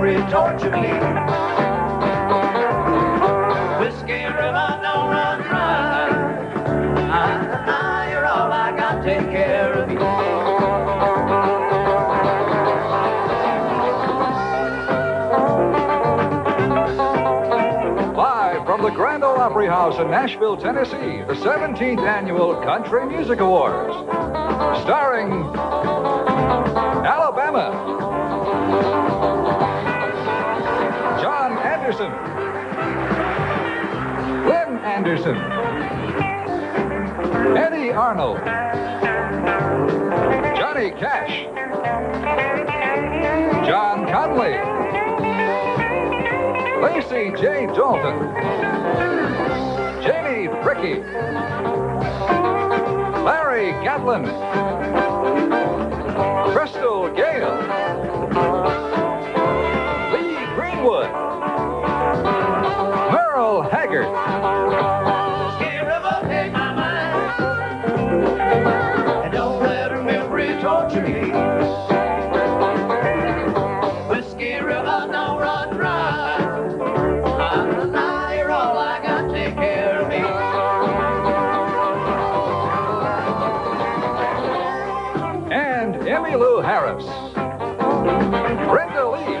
memory torture me. Whiskey River, don't run dry. You're all I got, take care of you. Live from the Grand Ole Opry House in Nashville, Tennessee, the 17th Annual Country Music Awards. Starring Alabama, John Anderson, Lynn Anderson, Eddie Arnold, Johnny Cash, John Conley, Lacey J. Dalton, Janie Bricky, Larry Gatlin, Crystal Gale, Lee Greenwood, Merle Haggard. Whiskey River, take my mind, and don't let her memory torture me. Whiskey River, don't run dry. Now you're all I got, take care of me. And Emmylou Harris, Brenda Lee,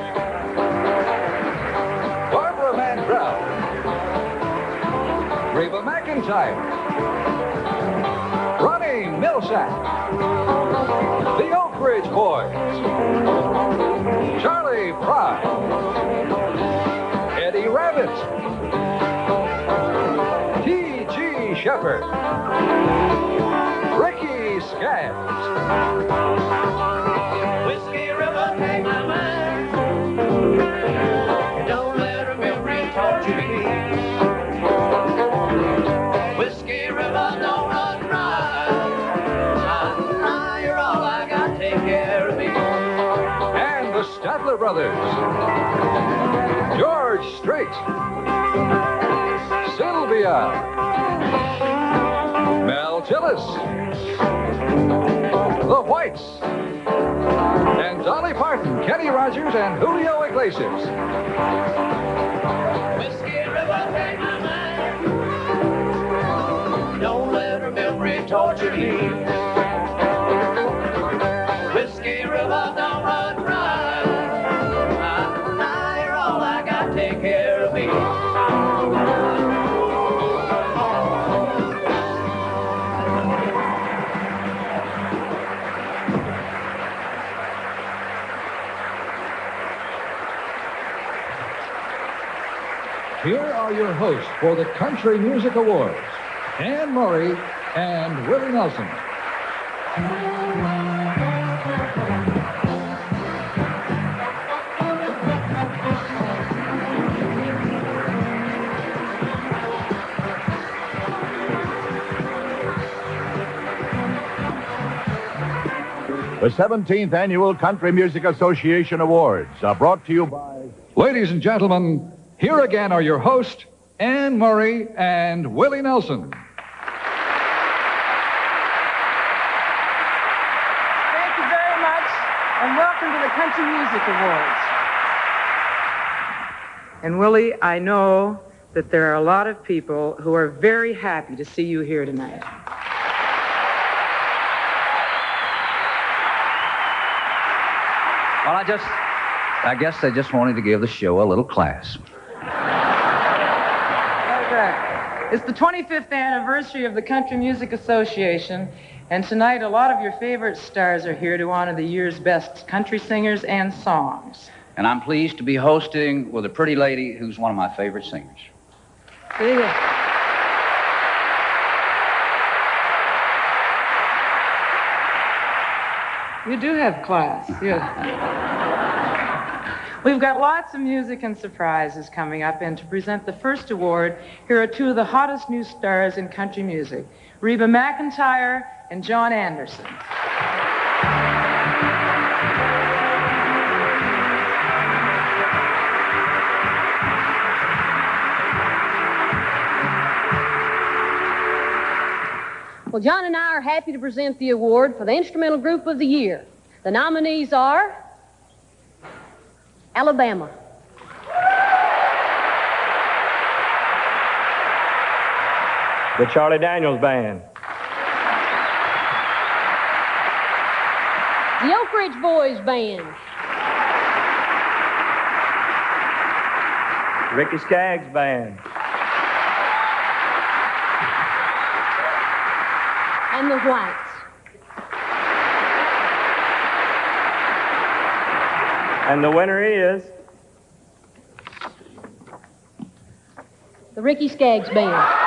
Barbara Mandrell, Reba McEntire, Ronnie Milsap, the Oak Ridge Boys, Charlie Fry, Eddie Rabbitt, T.G. Shepherd, Ricky Skaggs. Whiskey River, take my mind, and don't let her memory torture me. Whiskey River, don't run dry. Now you're all I got, take care of me. And the Statler Brothers, George Strait, Sylvia, Mel Tillis, The Whites, and Dolly Parton, Kenny Rogers, and Julio Iglesias. Whiskey River, take my mind, don't let her memory torture me. Whiskey River, don't run dry. Now you're all I got, take care of me. Here are your hosts for the Country Music Awards, Anne Murray and Willie Nelson. The 17th Annual Country Music Association Awards are brought to you by... Ladies and gentlemen, here again are your hosts, Anne Murray and Willie Nelson. Thank you very much, and welcome to the Country Music Awards. And Willie, I know that there are a lot of people who are very happy to see you here tonight. Well, I guess they just wanted to give the show a little class. It's the 25th anniversary of the Country Music Association, and tonight a lot of your favorite stars are here to honor the year's best country singers and songs. And I'm pleased to be hosting with a pretty lady who's one of my favorite singers. See ya. You do have class. We've got lots of music and surprises coming up, and to present the first award, here are two of the hottest new stars in country music, Reba McEntire and John Anderson. Well, John and I are happy to present the award for the Instrumental Group of the Year. The nominees are Alabama. The Charlie Daniels Band. The Oak Ridge Boys Band. Ricky Skaggs Band. And the Whites. And the winner is The Ricky Skaggs Band.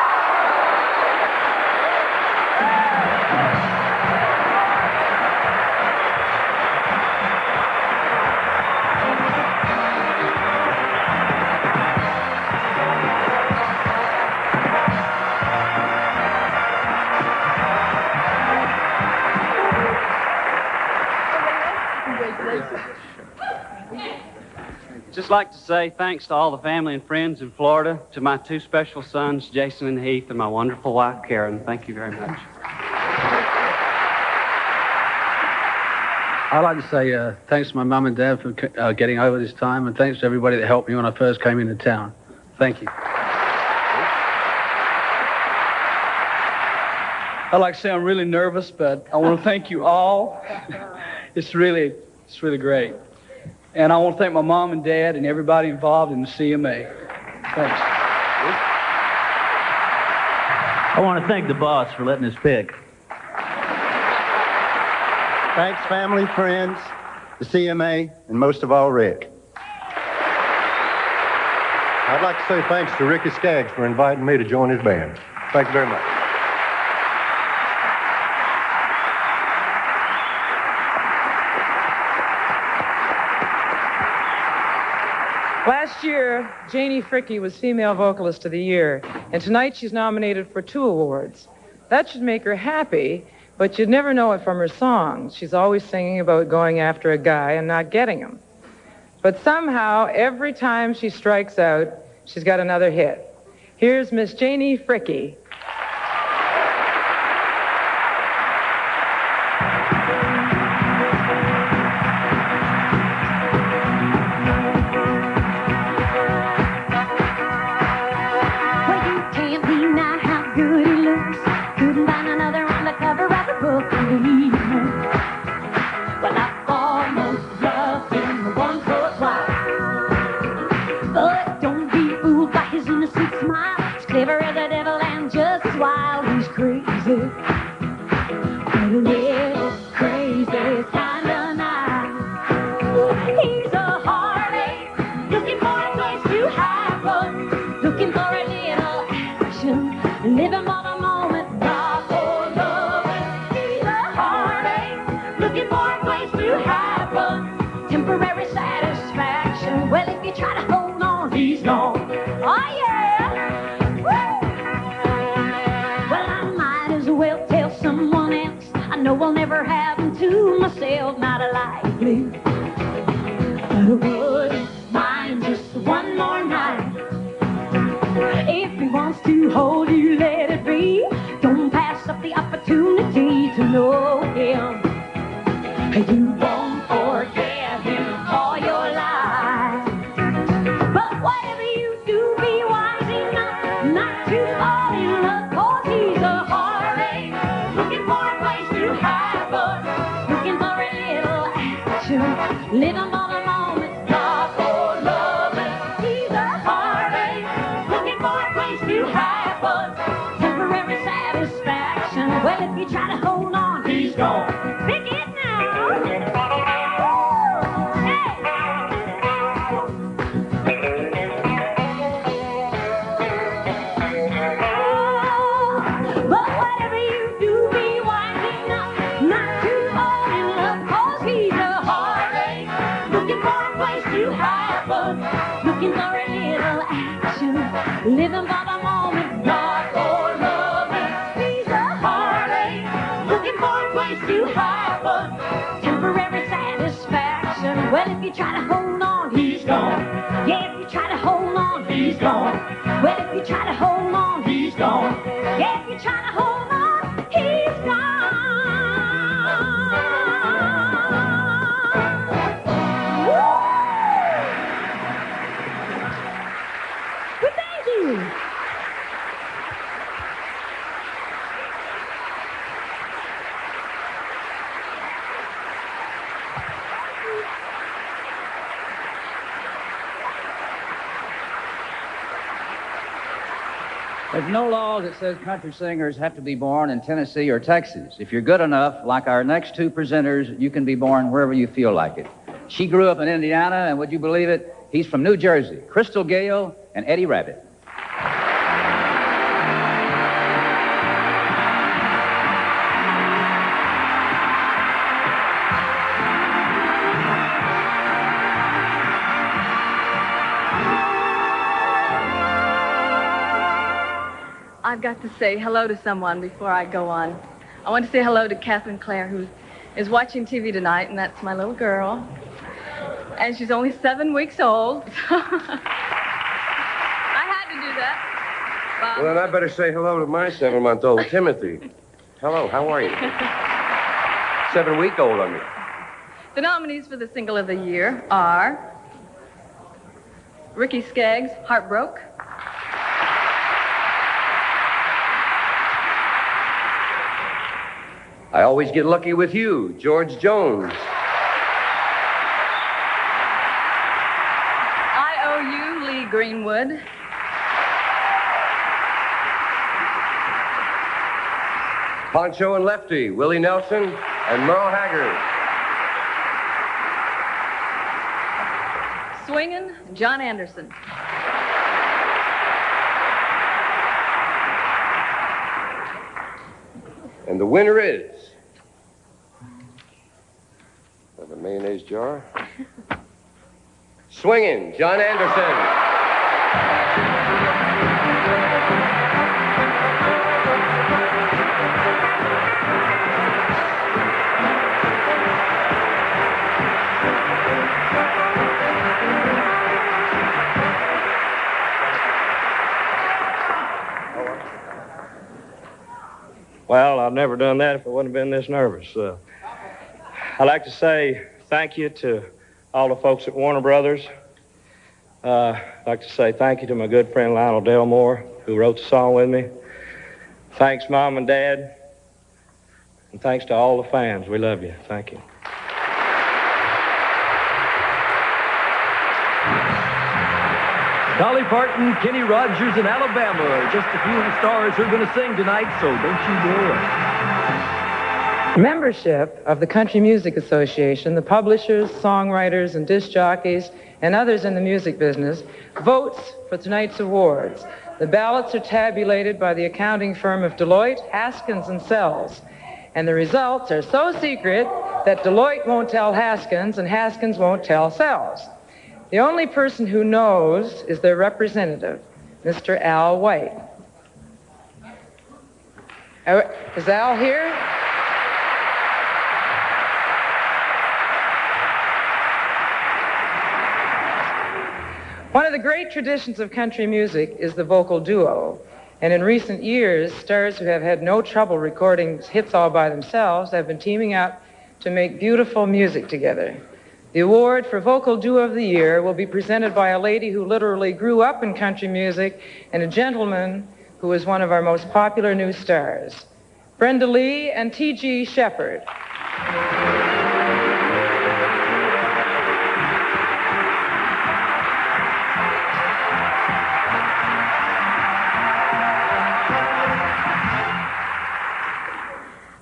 Just like to say thanks to all the family and friends in Florida, to my two special sons, Jason and Heath, and my wonderful wife, Karen. Thank you very much. I'd like to say thanks to my mum and dad for getting over this time, and thanks to everybody that helped me when I first came into town. Thank you. I'd like to say I'm really nervous, but I want to thank you all. It's really great. And I want to thank my mom and dad and everybody involved in the CMA. Thanks. I want to thank the boss for letting us pick. Thanks, family, friends, the CMA, and most of all, Rick. I'd like to say thanks to Ricky Skaggs for inviting me to join his band. Thank you very much. Last year, Janie Fricke was Female Vocalist of the Year, and tonight she's nominated for 2 awards. That should make her happy, but you'd never know it from her songs. She's always singing about going after a guy and not getting him. But somehow, every time she strikes out, she's got another hit. Here's Miss Janie Fricke. There's no law that says country singers have to be born in Tennessee or Texas. If you're good enough, like our next two presenters, you can be born wherever you feel like it. She grew up in Indiana, and would you believe it? He's from New Jersey. Crystal Gale and Eddie Rabbitt. I've got to say hello to someone before I go on. I want to say hello to Catherine Clare, who is watching TV tonight, and that's my little girl. And she's only 7 weeks old. I had to do that. Bob. Well, then I better say hello to my 7-month-old, Timothy. Hello, how are you? 7-week-old, I mean. The nominees for the single of the year are Ricky Skaggs' Heartbroke, I always get lucky with you, George Jones. I.O.U. Lee Greenwood, Poncho and Lefty, Willie Nelson, and Merle Haggard. Swingin', John Anderson. And the winner is... the mayonnaise jar. Swingin', John Anderson. Well, I've never done that if I wouldn't have been this nervous. I'd like to say thank you to all the folks at Warner Brothers. I'd like to say thank you to my good friend Lionel Delmore, who wrote the song with me. Thanks, Mom and Dad. And thanks to all the fans. We love you. Thank you. Dolly Parton, Kenny Rogers, and Alabama are just a few of the stars who are going to sing tonight, so don't you go away. Membership of the Country Music Association, the publishers, songwriters, and disc jockeys, and others in the music business, votes for tonight's awards. The ballots are tabulated by the accounting firm of Deloitte, Haskins, and Sells. And the results are so secret that Deloitte won't tell Haskins, and Haskins won't tell Sells. The only person who knows is their representative, Mr. Al White. Is Al here? One of the great traditions of country music is the vocal duo. And in recent years, stars who have had no trouble recording hits all by themselves have been teaming up to make beautiful music together. The award for Vocal Duo of the Year will be presented by a lady who literally grew up in country music and a gentleman who is one of our most popular new stars, Brenda Lee and T.G. Shepherd.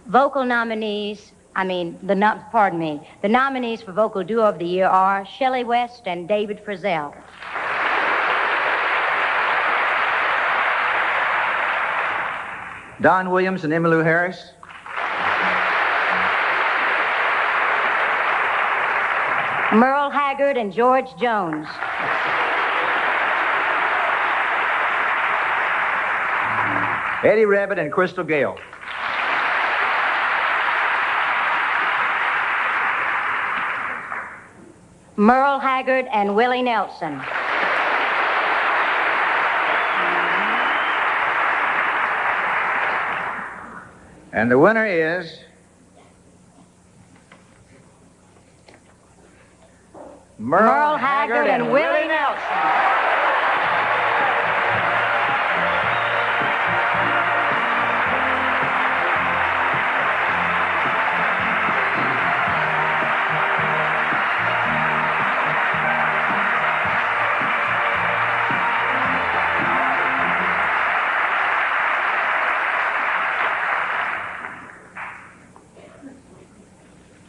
Vocal nominees, the nominees for Vocal Duo of the Year are Shelley West and David Frizzell. Don Williams and Emmylou Harris. Merle Haggard and George Jones. Eddie Rabbitt and Crystal Gale. Merle Haggard and Willie Nelson. And the winner is Merle Haggard and Willie Nelson.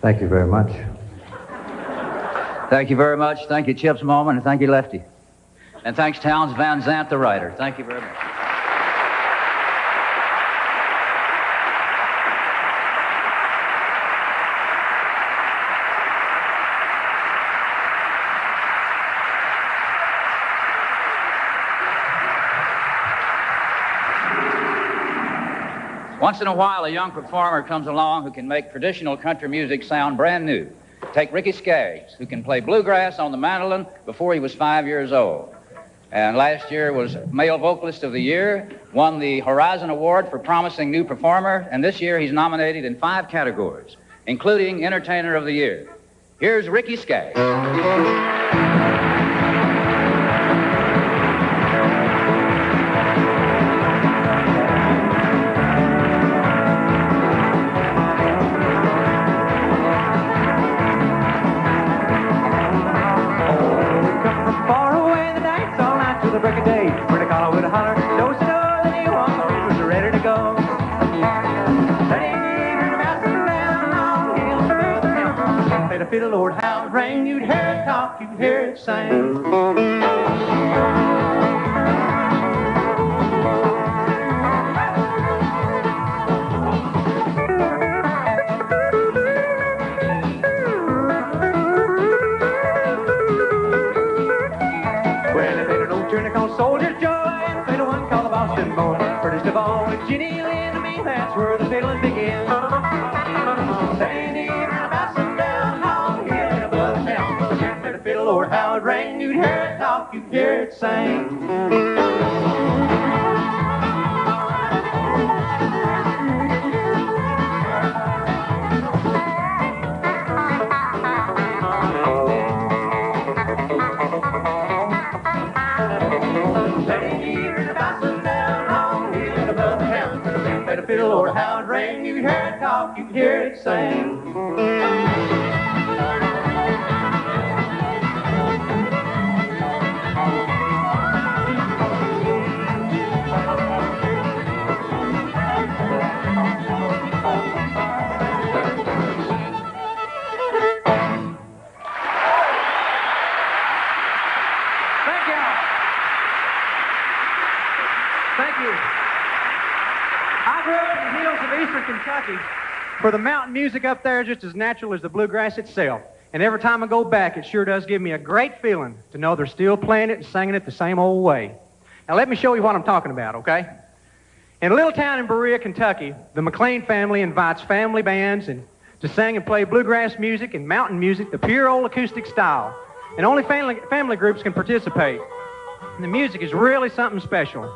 Thank you very much. Thank you very much. Thank you, Chips Moman, and thank you, Lefty. And thanks, Towns Van Zandt, the writer. Thank you very much. Once in a while, a young performer comes along who can make traditional country music sound brand new. Take Ricky Skaggs, who can play bluegrass on the mandolin before he was 5 years old. And last year was Male Vocalist of the Year, won the Horizon Award for Promising New Performer, and this year he's nominated in 5 categories, including Entertainer of the Year. Here's Ricky Skaggs. Fiddle, Lord, how it rang, you'd hear it talk, you'd hear it sing. Well, they played an old tune called Soldier's Joy, and played a one called the Boston Boy. Prettiest of all, with Ginny Lynn, I mean, that's where the fiddling begins. Lord, how it rang, you'd hear it talk, you'd hear it sing. Lord, how it rang, you'd hear it talk, you'd hear it sing. Kentucky, for the mountain music up there is just as natural as the bluegrass itself. And every time I go back, it sure does give me a great feeling to know they're still playing it and singing it the same old way. Now let me show you what I'm talking about, okay? In a little town in Berea, Kentucky, the McLean family invites family bands to sing and play bluegrass music and mountain music, the pure old acoustic style. And only family groups can participate. And the music is really something special.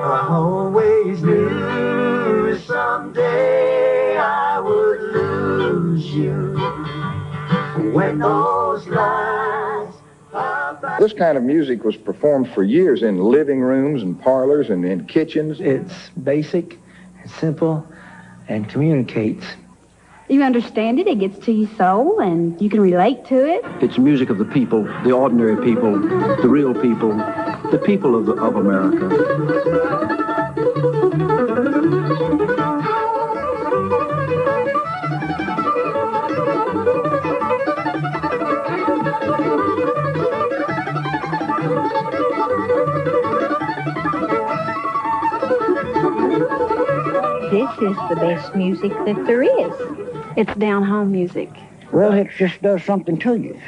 I always knew someday I would lose you when those lights are... This kind of music was performed for years in living rooms and parlors and in kitchens. It's basic, it's simple, and communicates. You understand it, it gets to your soul, and you can relate to it. It's music of the people, the ordinary people, the real people, the people of America. This is the best music that there is. It's down-home music. Well, it just does something to you.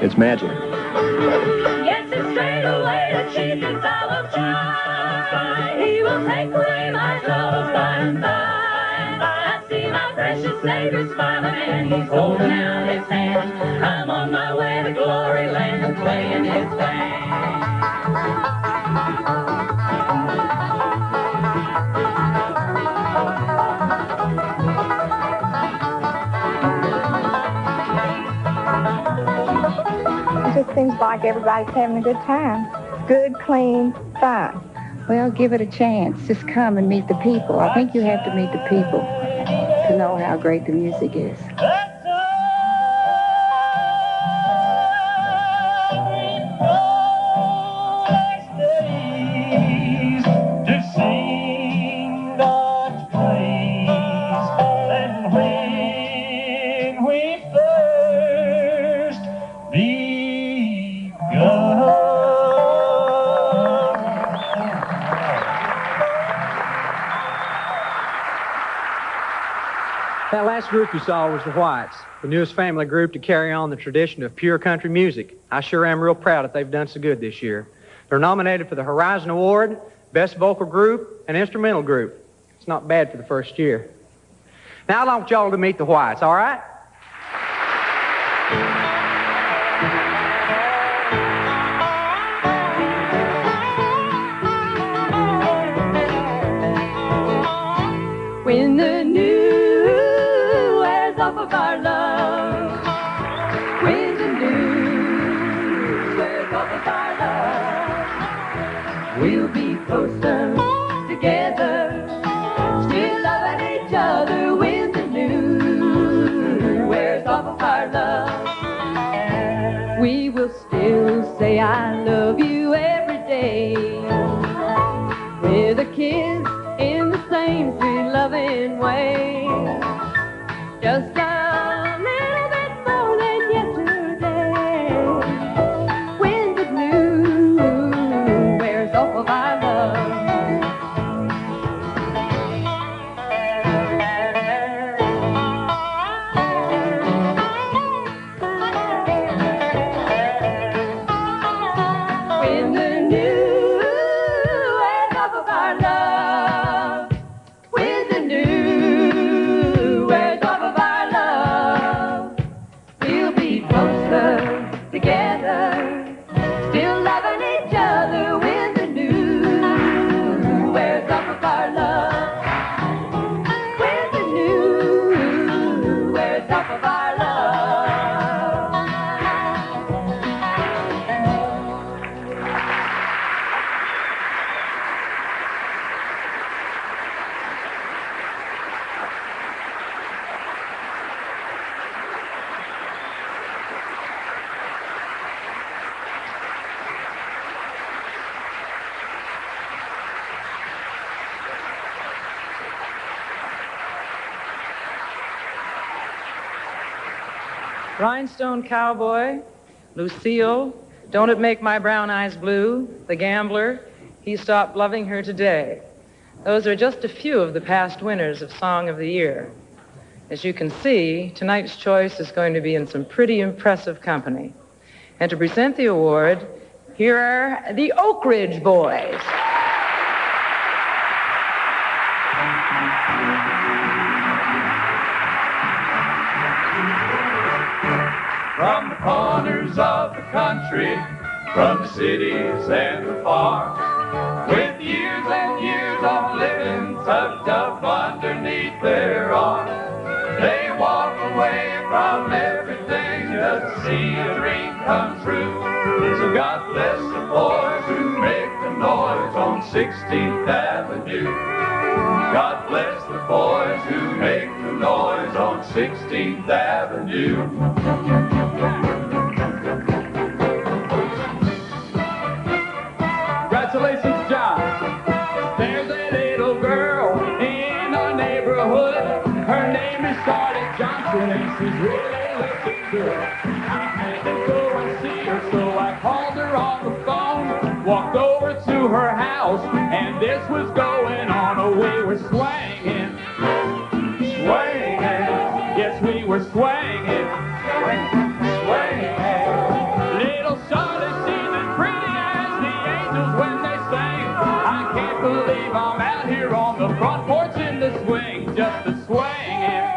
It's magic. Yes, it's straight away the chieftain's olive joy. He will take away my troubles by and by. I see my precious Savior smiling and he's holding out his hand. I'm on my way to glory land and playing his band. It just seems like everybody's having a good time. Good, clean, fun. Well, give it a chance. Just come and meet the people. I think you have to meet the people to know how great the music is. That last group you saw was the Whites, the newest family group to carry on the tradition of pure country music. I sure am real proud that they've done so good this year. They're nominated for the Horizon Award, Best Vocal Group, and Instrumental Group. It's not bad for the first year. Now I want y'all to meet the Whites, all right? When the new wears off of our love, when the new wears off of our love, we'll be closer together, still loving each other. When the new wears off of our love, we will still say I love you every day, with a kiss in the same sweet loving way. Just a little bit more than yesterday. When the new wears off of our love, when the new wears off of our love, when the new wears off of our love, we'll be closer together, still loving each other. When the new wears off of our love, when the new wears off of our love. Rhinestone Cowboy, Lucille, Don't It Make My Brown Eyes Blue, The Gambler, He Stopped Loving Her Today. Those are just a few of the past winners of Song of the Year. As you can see, tonight's choice is going to be in some pretty impressive company. And to present the award, here are the Oak Ridge Boys. From the corners of the country, from the cities and the farms, with years and years of living tucked up underneath their arms, they walk away from everything just to see a dream come true. So God bless the boys who make the noise on 16th Avenue. God bless the boys who make the noise on 16th Avenue. Congratulations, John. There's a little girl in our neighborhood. Her name is Charlotte Johnson, and she's really looking good. I had to go and see her, so I called her on the phone. Walked over to her house, and this was going on. Oh, we were swinging, swinging. Yes, we were swinging, swinging. Little Charlotte, she's as pretty as the angels when they sing. I can't believe I'm out here on the front porch in the swing, just a swinging.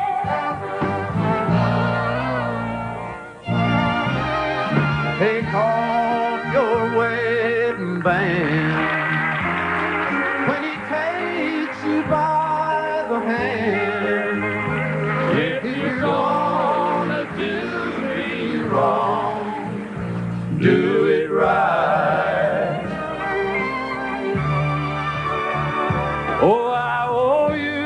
Take off your wedding band when he takes you by the hand. If you're gonna do me wrong, do it right. Oh, I owe you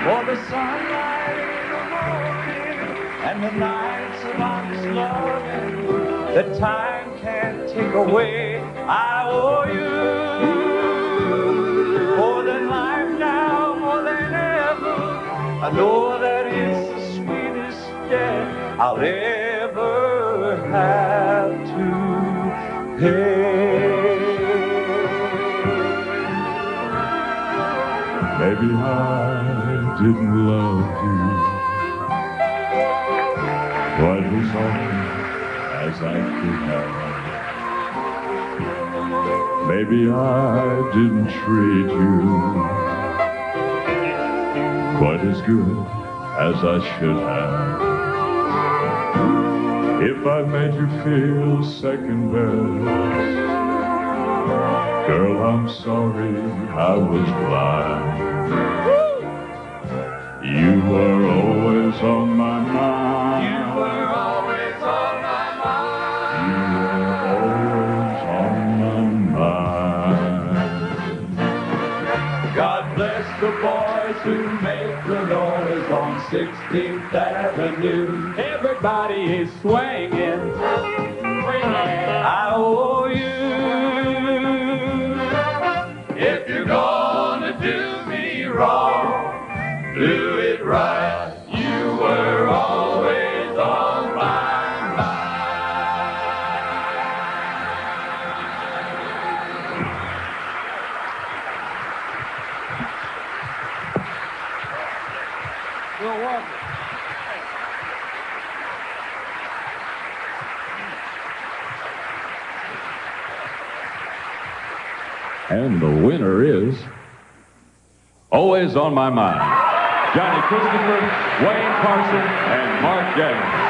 for the sunlight in the morning and the nights of honest loving that time can't take away. I owe you more than life now, more than ever. I know that it's the sweetest debt I'll ever have to pay. Maybe I didn't love you quite as often as I could have. Maybe I didn't treat you quite as good as I should have. If I made you feel second best, girl, I'm sorry I was blind. You were always on my mind. You were always on my mind. You were always on my mind. God bless the boys who make the noise on 16th Avenue. Everybody is swinging. I owe you. If you're gonna do me wrong, do it right. You were always on my mind. Will Walker. And the winner is Always on My Mind, Johnny Christopher, Wayne Carson, and Mark James.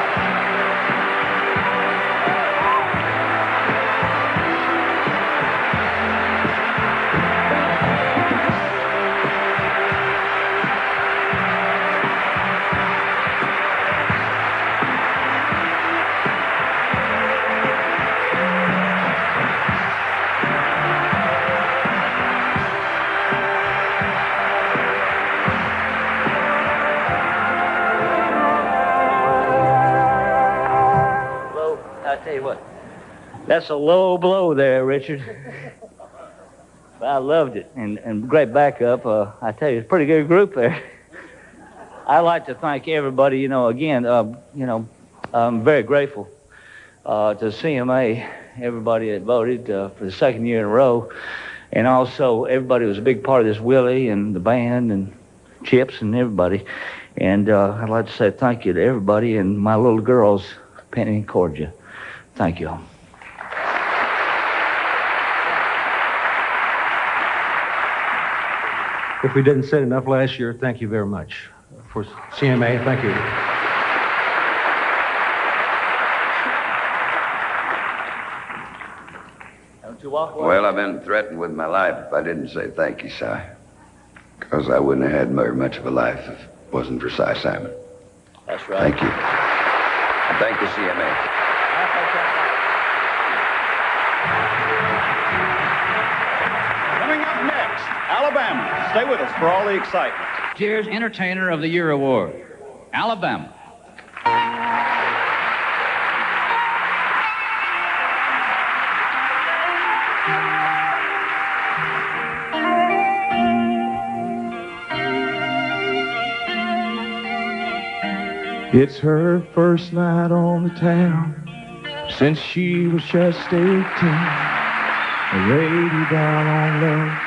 I tell you what, that's a low blow there, Richard. But I loved it, and great backup. I tell you, it's a pretty good group there. I'd like to thank everybody, again, I'm very grateful to CMA, everybody that voted for the second year in a row, and also everybody who was a big part of this, Willie and the band and Chips and everybody. And I'd like to say thank you to everybody and my little girls, Penny and Cordia. Thank you all. If we didn't say enough last year, thank you very much. For CMA, thank you. Don't you walk away? Well, I've been threatened with my life if I didn't say thank you, Si. Because I wouldn't have had very much of a life if it wasn't for Si Simon. That's right. Thank you. And thank you, CMA. Coming up next, Alabama. Stay with us for all the excitement. Cheers, Entertainer of the Year Award, Alabama. It's her first night on the town since she was just 18. A lady down on love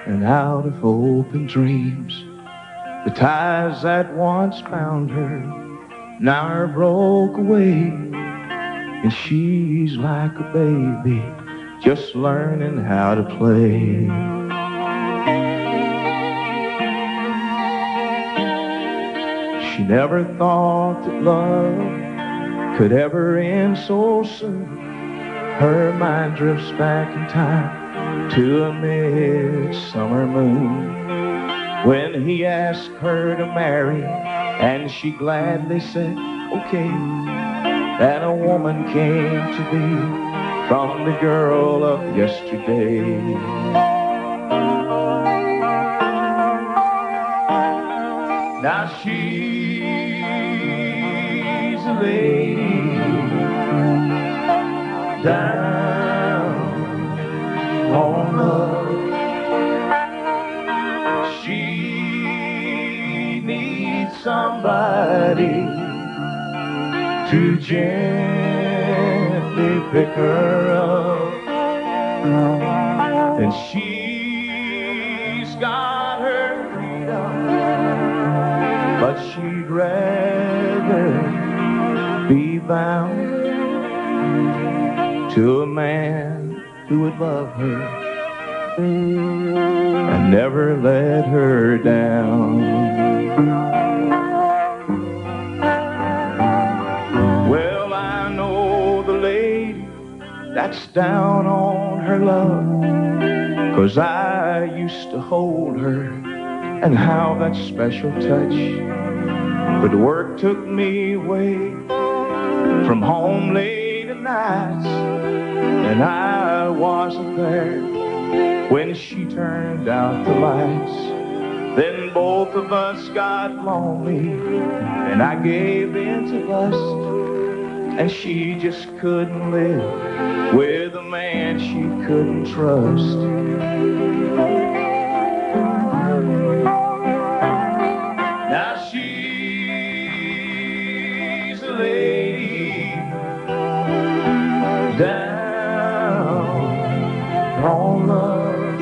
and out of hope and dreams. The ties that once bound her now are broke away, and she's like a baby just learning how to play. She never thought that love could ever end so soon. Her mind drifts back in time to a midsummer moon, when he asked her to marry and she gladly said okay. And a woman came to be from the girl of yesterday. Now she's a lady down on love. She needs somebody to gently pick her up, and she's got her freedom but she'd rather be bound to a man who would love her and never let her down. Well, I know the lady that's down on her love, 'cause I used to hold her and how that special touch. But work took me away from home late at nights, and I wasn't there when she turned out the lights. Then both of us got lonely, and I gave in to lust, and she just couldn't live with a man she couldn't trust. Now she's a lady down on love.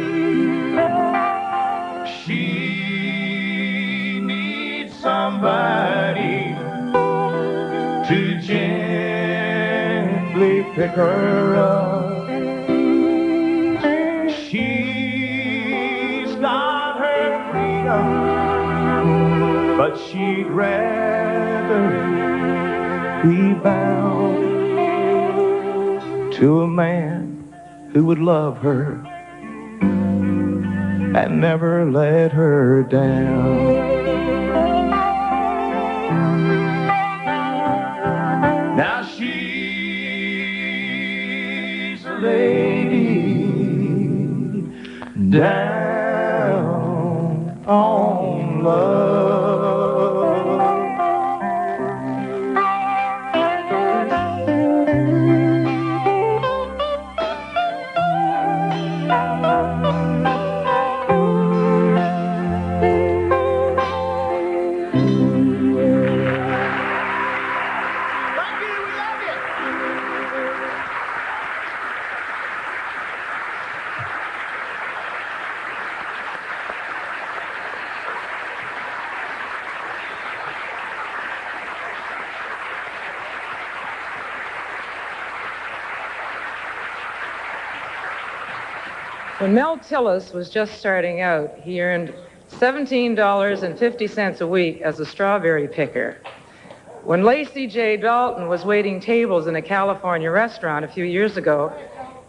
She needs somebody to gently pick her up. She's got her freedom, but she'd rather be bound to a man who would love her and never let her down. Now she's a lady down on love. When Mel Tillis was just starting out, he earned $17.50 a week as a strawberry picker. When Lacey J. Dalton was waiting tables in a California restaurant a few years ago,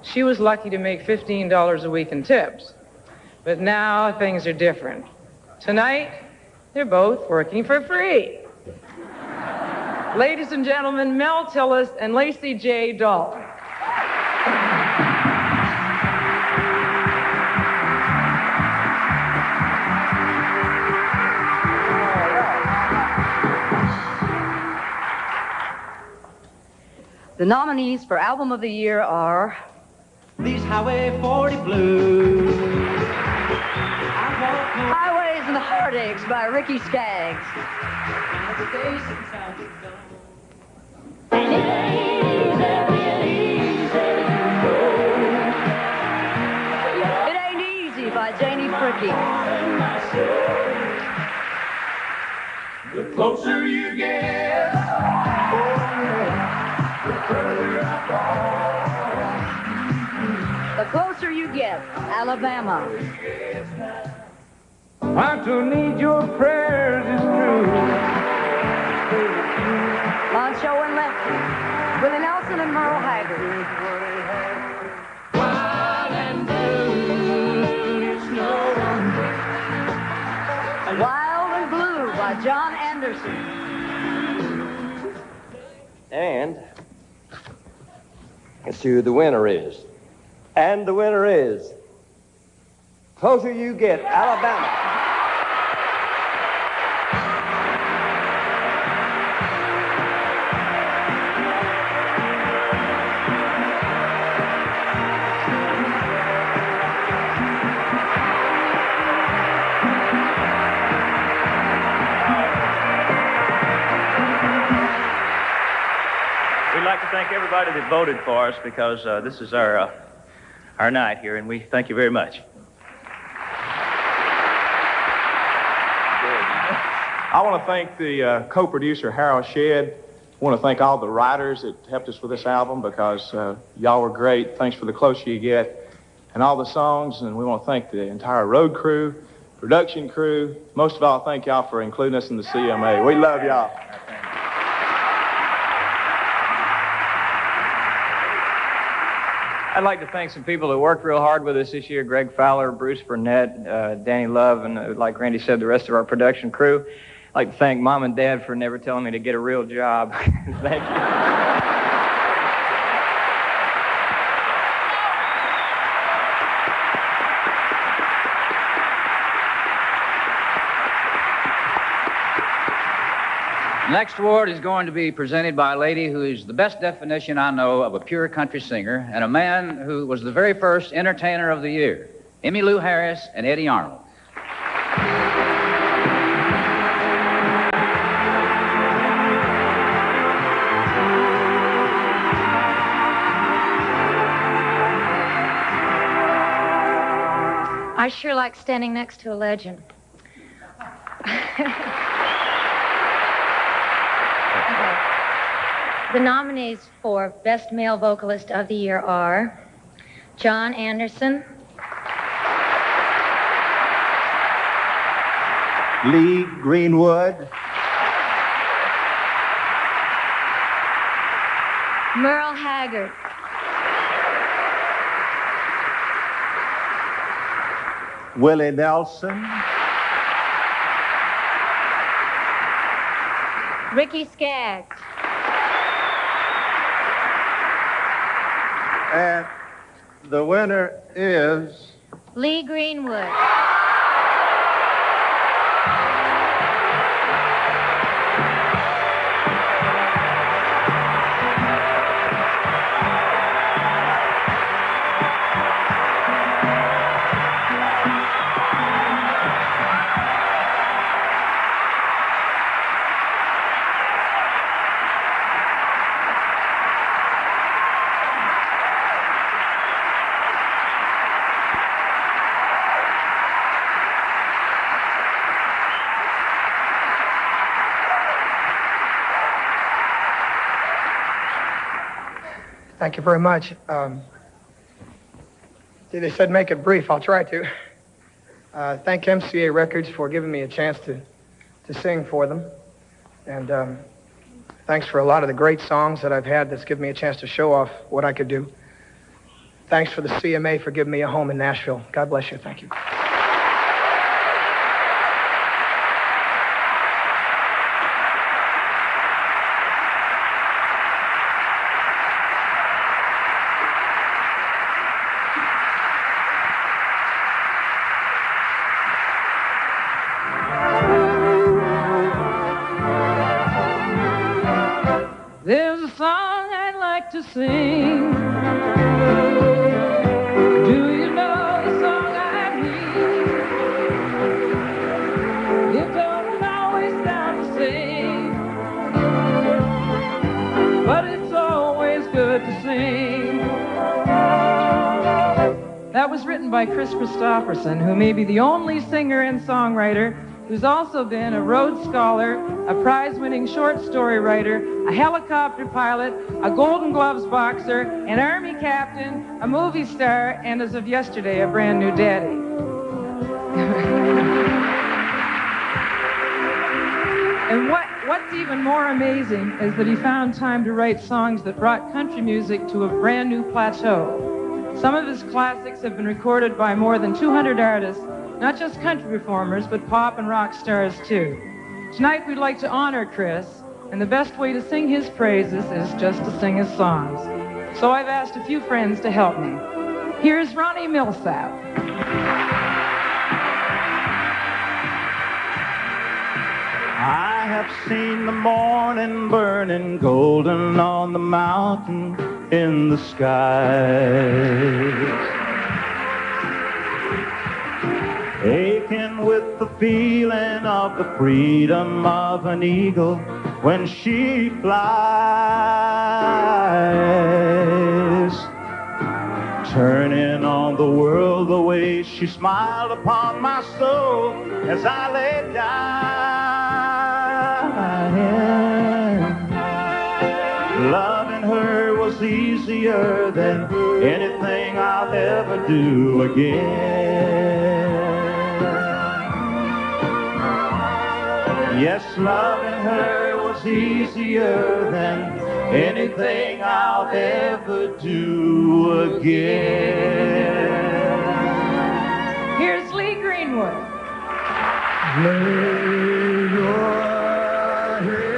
she was lucky to make $15 a week in tips. But now things are different. Tonight, they're both working for free. Ladies and gentlemen, Mel Tillis and Lacey J. Dalton. The nominees for Album of the Year are These Highway 40 Blues. Highways and the Heartaches by Ricky Skaggs. It Ain't Easy by Janie Fricke. The closer you get, the further I The Closer You Get, Alabama. I don't need your prayers, it's true. Moncho and Lefty. Willie Nelson and Merle Haggard. Wild and blue, it's no wonder. Wild and Blue by John Anderson. And let's see who the winner is. And the winner is Closer You Get, Alabama. We'd like to thank everybody that voted for us because this is our night here, and we thank you very much. I want to thank the co-producer, Harold Shedd. I want to thank all the writers that helped us with this album because y'all were great. Thanks for The Closer You Get and all the songs. And we want to thank the entire road crew, production crew. Most of all, thank y'all for including us in the CMA. We love y'all. I'd like to thank some people that worked real hard with us this year. Greg Fowler, Bruce Burnett, Danny Love, and like Randy said, the rest of our production crew. I'd like to thank Mom and Dad for never telling me to get a real job. Thank you. The next award is going to be presented by a lady who is the best definition I know of a pure country singer, and a man who was the very first entertainer of the year, Emmylou Harris and Eddie Arnold. I sure like standing next to a legend. The nominees for Best Male Vocalist of the Year are John Anderson, Lee Greenwood, Merle Haggard, Willie Nelson, Ricky Skaggs, and the winner is Lee Greenwood. Thank you very much. They said make it brief. I'll try to. Thank MCA Records for giving me a chance to sing for them. And thanks for a lot of the great songs that I've had that's given me a chance to show off what I could do. Thanks for the CMA for giving me a home in Nashville. God bless you. Thank you. There's a song I'd like to sing. Do you know the song I mean? It doesn't always sound the same, but it's always good to sing. That was written by Chris Christopherson, who may be the only singer and songwriter who's also been a Rhodes Scholar, a prize-winning short story writer, a helicopter pilot, a Golden Gloves boxer, an Army captain, a movie star, and as of yesterday, a brand new daddy. And what's even more amazing is that he found time to write songs that brought country music to a brand new plateau. Some of his classics have been recorded by more than 200 artists, not just country performers, but pop and rock stars too. Tonight we'd like to honor Chris, and the best way to sing his praises is just to sing his songs. So I've asked a few friends to help me. Here's Ronnie Millsap. I have seen the morning burning golden on the mountain in the sky. Aching with the feeling of the freedom of an eagle when she flies. Turning on the world the way she smiled upon my soul as I lay down. easier than anything I'll ever do again. Yes, loving her was easier than anything I'll ever do again. Here's Lee Greenwood. Lay your head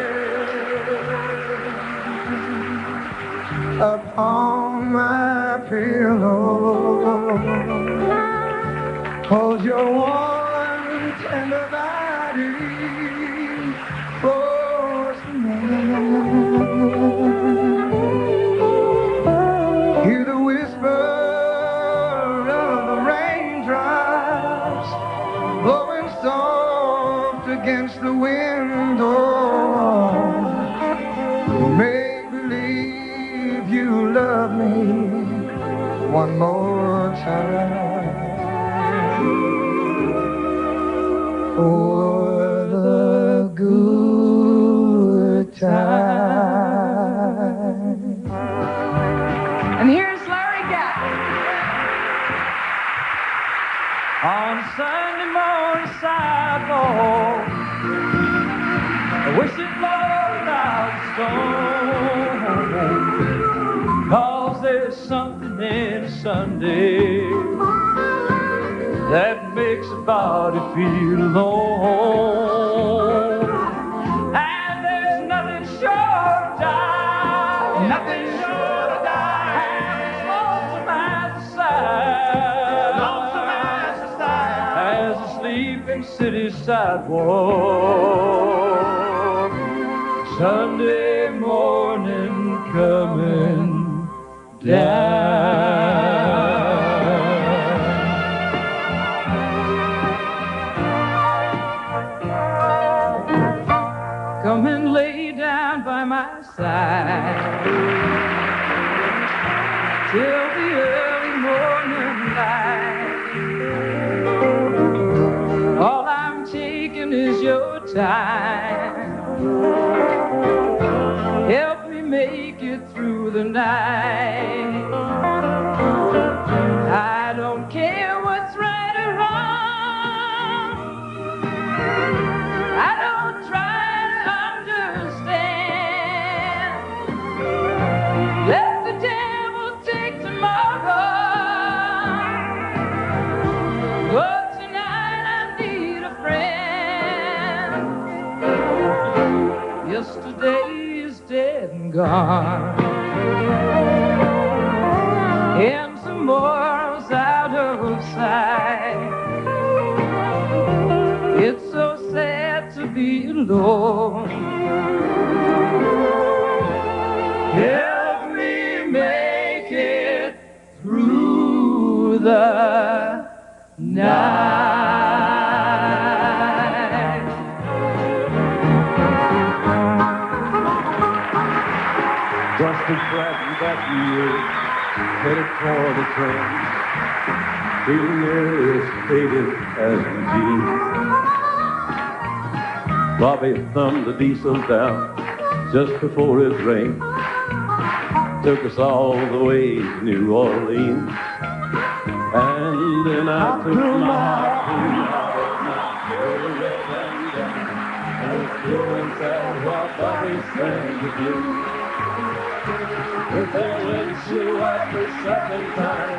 upon my pillow. Hold your warm, tender body close to me. Hear the whisper of the raindrops blowing soft against the window. Make believe you love me one more time. For the good times. And here's Larry Gatlin. On Sunday morning sidewalk, I wish it Lord I was gone. 'Cause there's something in a Sunday that makes a body feel alone. And there's nothing short of dying, nothing short of dying, as lonesome as the side, lonesome as the side, as a sleeping city sidewalk. Sunday morning coming down. Come and lay down by my side till the early morning light. All I'm taking is your time. Help me make it through the night. I don't care what's right or wrong. I don't try to understand. Let the devil take tomorrow. But tonight I need a friend. Yesterday is dead and gone, and tomorrow's out of sight. It's so sad to be alone. Help me make it through the night. Just as frightened that year, headed for the train, feeling nearly as faded as Eugene. Bobby thumbed the diesel down just before it rained. Took us all the way to New Orleans. And then I took my harpoon out of my red bandana and was feeling sad while Bobby sang the blues. But then when she wiped the second time,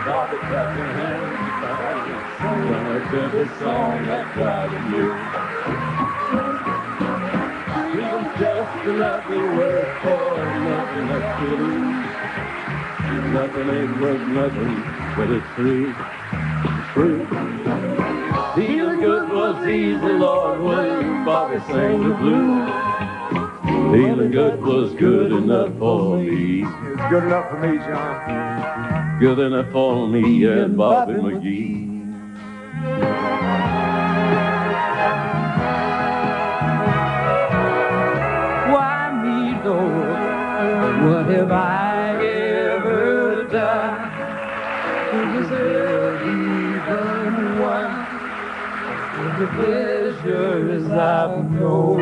Bobby clapped her hands and sang a simple song that cried and knew. It was just another word for nothing left to lose. Nothing ain't worth nothing, but it's free. It's free. Feeling good was easy, Lord, when Bobby sang the blues. Feeling good was good enough for me. It's good enough for me, John. Good enough for me and Bobby McGee. Why me, Lord? What have I ever done to deserve even one of the pleasures I've known?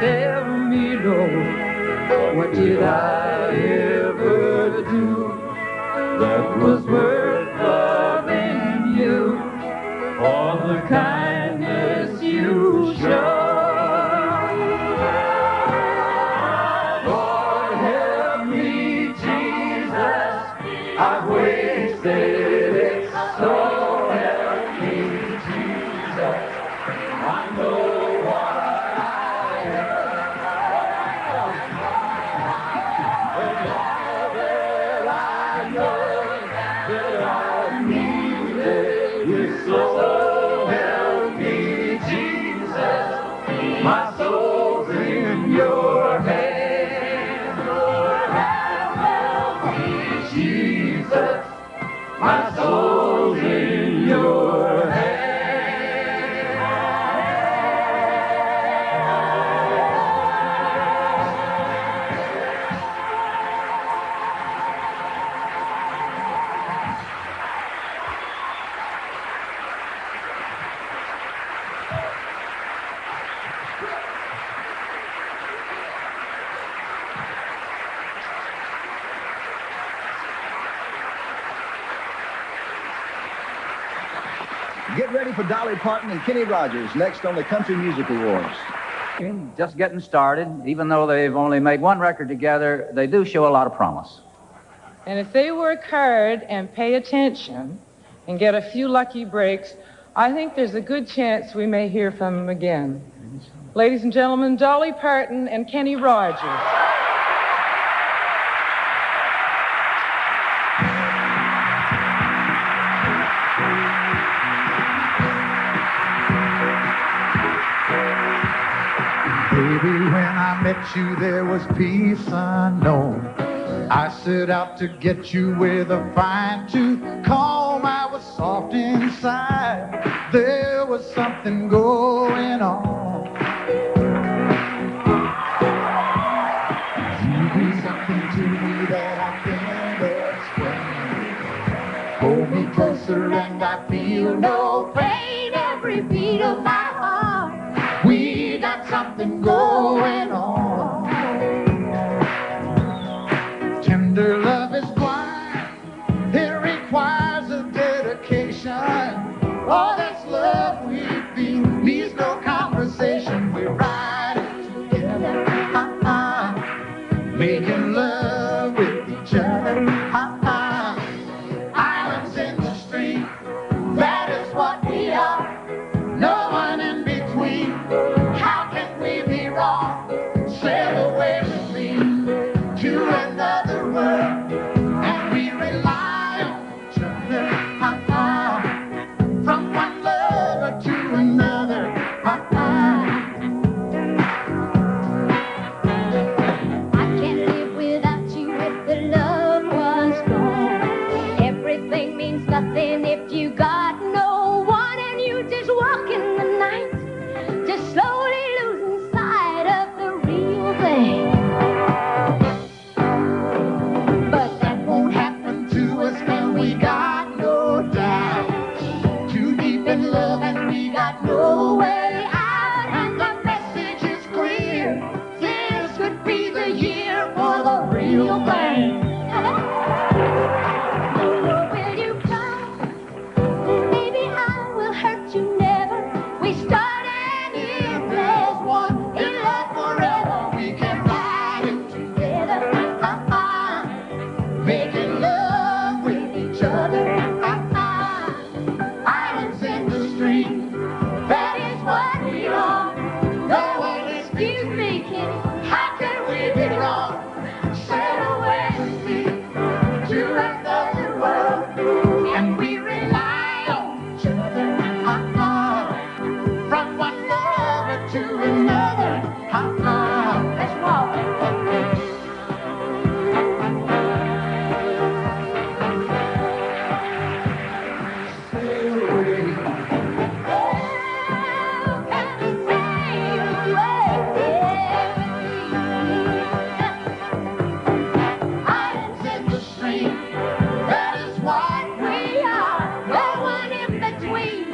Tell me, Lord, What did I ever do that was worth loving you? For the kindness you show. Lord, help me, Jesus. I've wasted it, so help me, Jesus. I know what I am. But now that I know that I need it, so help me, Jesus. My soul's in your hands. Lord, help me, Jesus. My soul's in your hands. Get ready for Dolly Parton and Kenny Rogers next on the Country Music Awards. Just getting started. Even though they've only made one record together, they do show a lot of promise. And if they work hard and pay attention and get a few lucky breaks, I think there's a good chance we may hear from them again. Ladies and gentlemen, Dolly Parton and Kenny Rogers. Baby, when I met you, there was peace unknown. I set out to get you with a fine-tooth comb. I was soft inside. There was something going on. You do something to me that I can't explain. Hold me closer and I feel no pain. Every beat of my heart, we got something going on. Tender love is blind. It requires a dedication. All this love we feel needs no conversation. We're riding together, making love with each other. Islands in the stream, that is what we are. No one in between. How can we be wrong? Sail away with me to another world, and we rely on each other. From one lover to another. I can't live without you if the love was gone. Everything means nothing if you got no one, and you just walk in the night, just slowly losing sight of the real thing. But that won't happen to us, and we got no doubt. Too deep in love and we got no way out, and the message is clear. This could be the year for the real thing. Will you come? Maybe I will hurt you never. We start and end as one. In love forever, we can ride it together. Making love with each other. Islands in the stream, that is what we are. No one is Excuse me, Kenny. How can we be wrong? Sail away with me to another world, and we rely on each other. From one lover to another. Let's walk. Sail away. Islands in the stream, that is what we are. No one in between.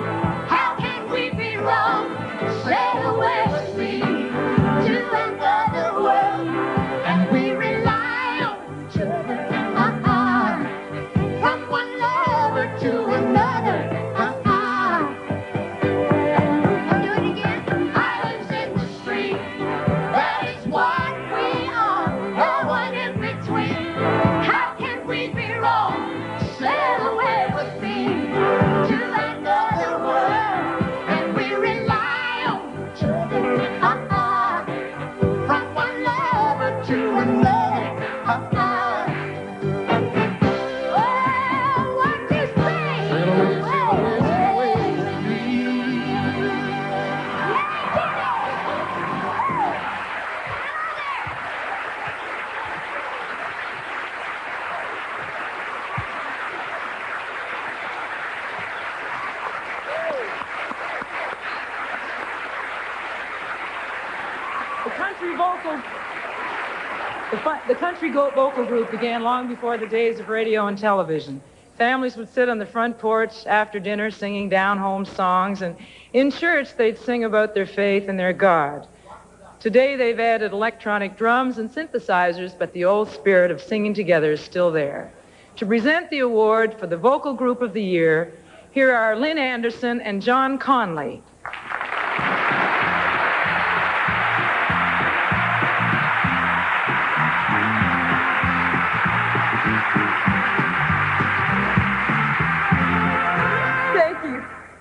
How can we be wrong? Sail away with me to another world, and we The country vocal group began long before the days of radio and television. Families would sit on the front porch after dinner singing down-home songs, and in church they'd sing about their faith and their God. Today they've added electronic drums and synthesizers, but the old spirit of singing together is still there. To present the award for the Vocal Group of the Year, here are Lynn Anderson and John Conley.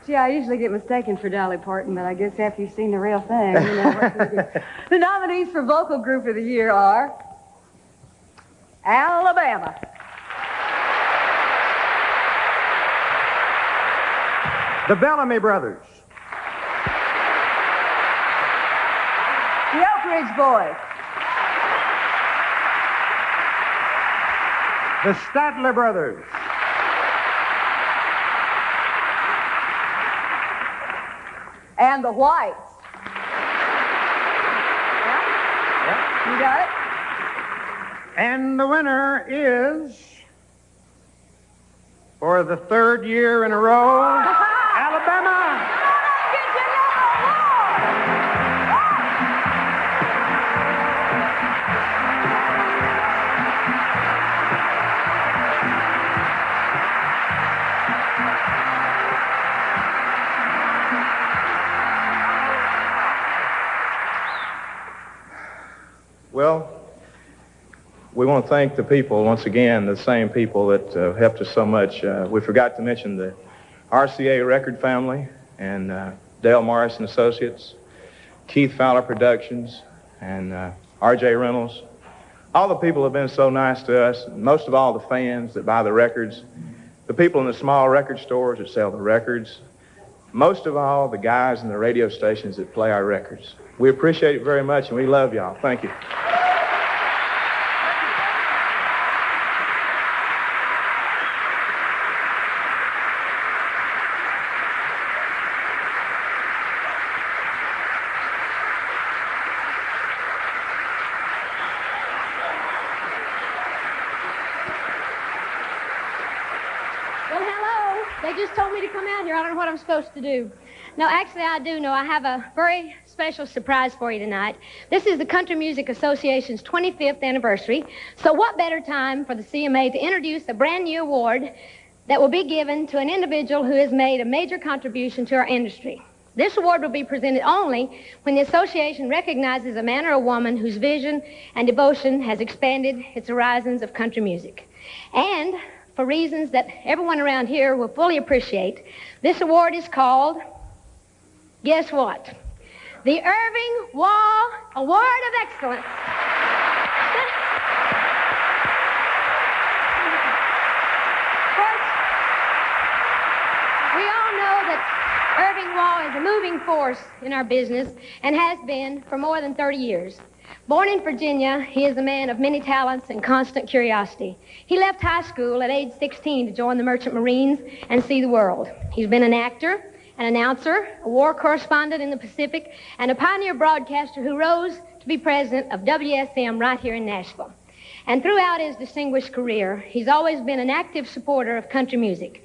Gee, I usually get mistaken for Dolly Parton, but I guess after you've seen the real thing, you know what to do. The nominees for Vocal Group of the Year are Alabama, The Bellamy Brothers, the Oak Ridge Boys, The Statler Brothers, and the Whites. You got it? and the winner is, for the third year in a row, Alabama. Well, we want to thank the people once again, the same people that helped us so much. We forgot to mention the RCA Record family and Dale Morris and Associates, Keith Fowler Productions, and R.J. Reynolds. All the people have been so nice to us, and most of all the fans that buy the records, the people in the small record stores that sell the records, most of all the guys in the radio stations that play our records. We appreciate it very much, and we love y'all. Thank you. Well, hello. They just told me to come out here. I don't know what I'm supposed to do. No, actually, I do know. I have a very special surprise for you tonight. This is the Country Music Association's 25th anniversary. So what better time for the CMA to introduce a brand new award that will be given to an individual who has made a major contribution to our industry. This award will be presented only when the association recognizes a man or a woman whose vision and devotion has expanded its horizons of country music. And for reasons that everyone around here will fully appreciate, this award is called, guess what? The Irving Wall Award of Excellence. We all know that Irving Wall is a moving force in our business and has been for more than 30 years. Born in Virginia, he is a man of many talents and constant curiosity. He left high school at age 16 to join the Merchant Marines and see the world. He's been an actor, an announcer, a war correspondent in the Pacific, and a pioneer broadcaster who rose to be president of WSM right here in Nashville. And throughout his distinguished career, he's always been an active supporter of country music.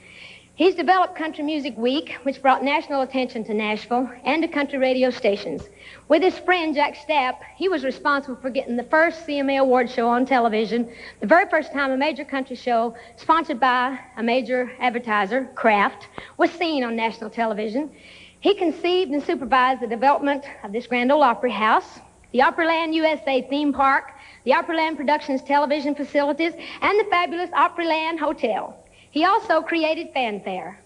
He's developed Country Music Week, which brought national attention to Nashville and to country radio stations. With his friend, Jack Stapp, he was responsible for getting the first CMA award show on television, the very first time a major country show sponsored by a major advertiser, Kraft, was seen on national television. He conceived and supervised the development of this Grand Ole Opry House, the Opryland USA theme park, the Opryland Productions television facilities, and the fabulous Opryland Hotel. He also created Fanfare,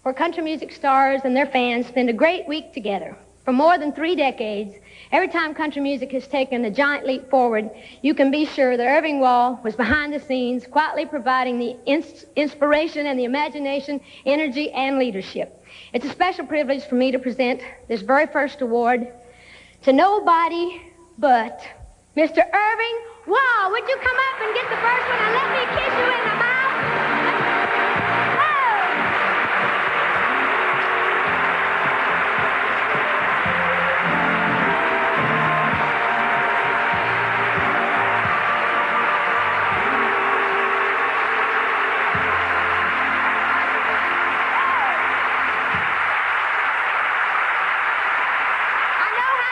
where country music stars and their fans spend a great week together. For more than 3 decades, every time country music has taken a giant leap forward, you can be sure that Irving Wall was behind the scenes, quietly providing the inspiration and the imagination, energy, and leadership. It's a special privilege for me to present this very first award to nobody but Mr. Irving Wall. Would you come up and get the first one and let me kiss you in the mouth?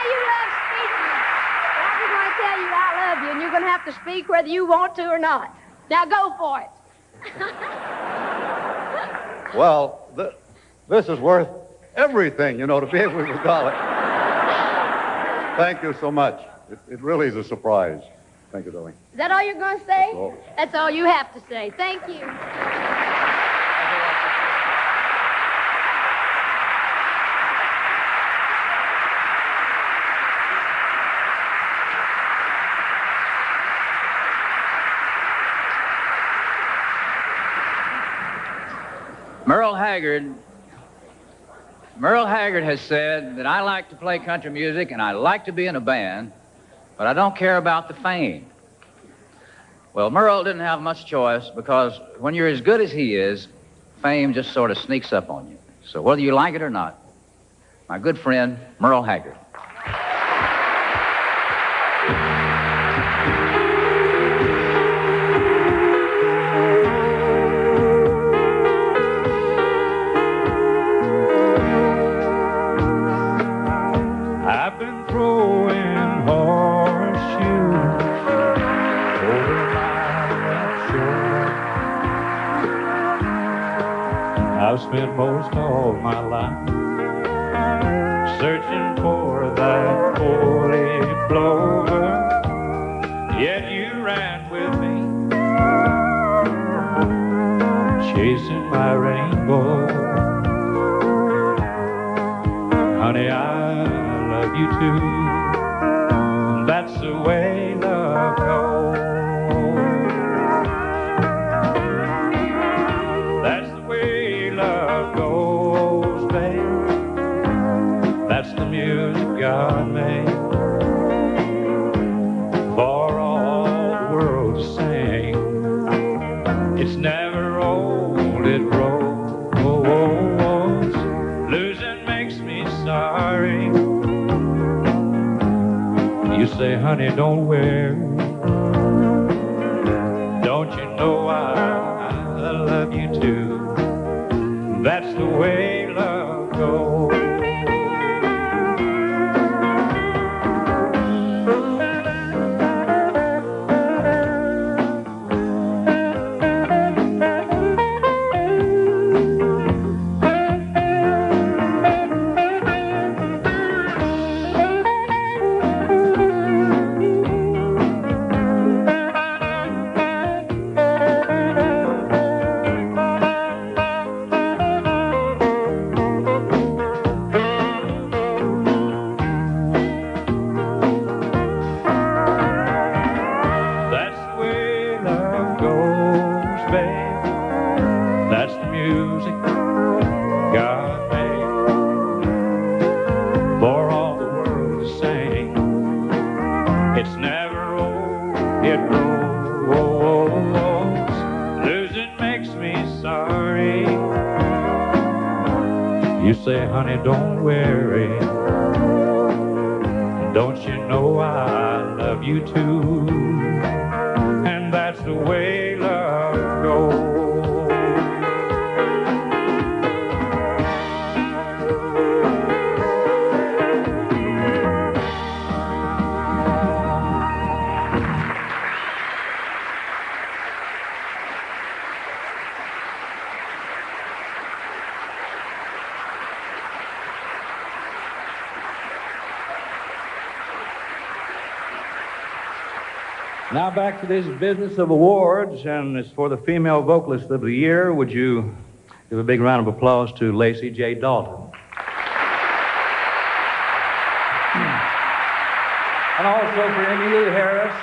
you love speaking. Well, I'm going to tell you I love you, and you're going to have to speak whether you want to or not. Now go for it. Well, this is worth everything, you know, to be able to call it. Thank you so much. It really is a surprise. Thank you, darling. Is that all you're going to say? That's all. That's all you have to say. Thank you. Merle Haggard has said that I like to play country music and I like to be in a band, but I don't care about the fame. Well, Merle didn't have much choice because when you're as good as he is, fame just sort of sneaks up on you. So whether you like it or not, my good friend, Merle Haggard. I've been throwing horseshoes over my shore. I've spent most all my life searching for that four-leaf clover, yet you ran with me, chasing my rainbow. Honey, I love you too. That's the way love goes. That's the way love goes, babe. That's the music God made for all the world to sing. It's never old, it grows. Losing makes me sorry. You say, honey, don't worry. Don't you know I love you too? That's the way love goes. You say, honey, don't worry. Don't you know I love you too? And that's the way love goes. Now back to this business of awards, and it's for the Female Vocalist of the Year. Would you give a big round of applause to Lacey J. Dalton? And also for Emmylou Harris.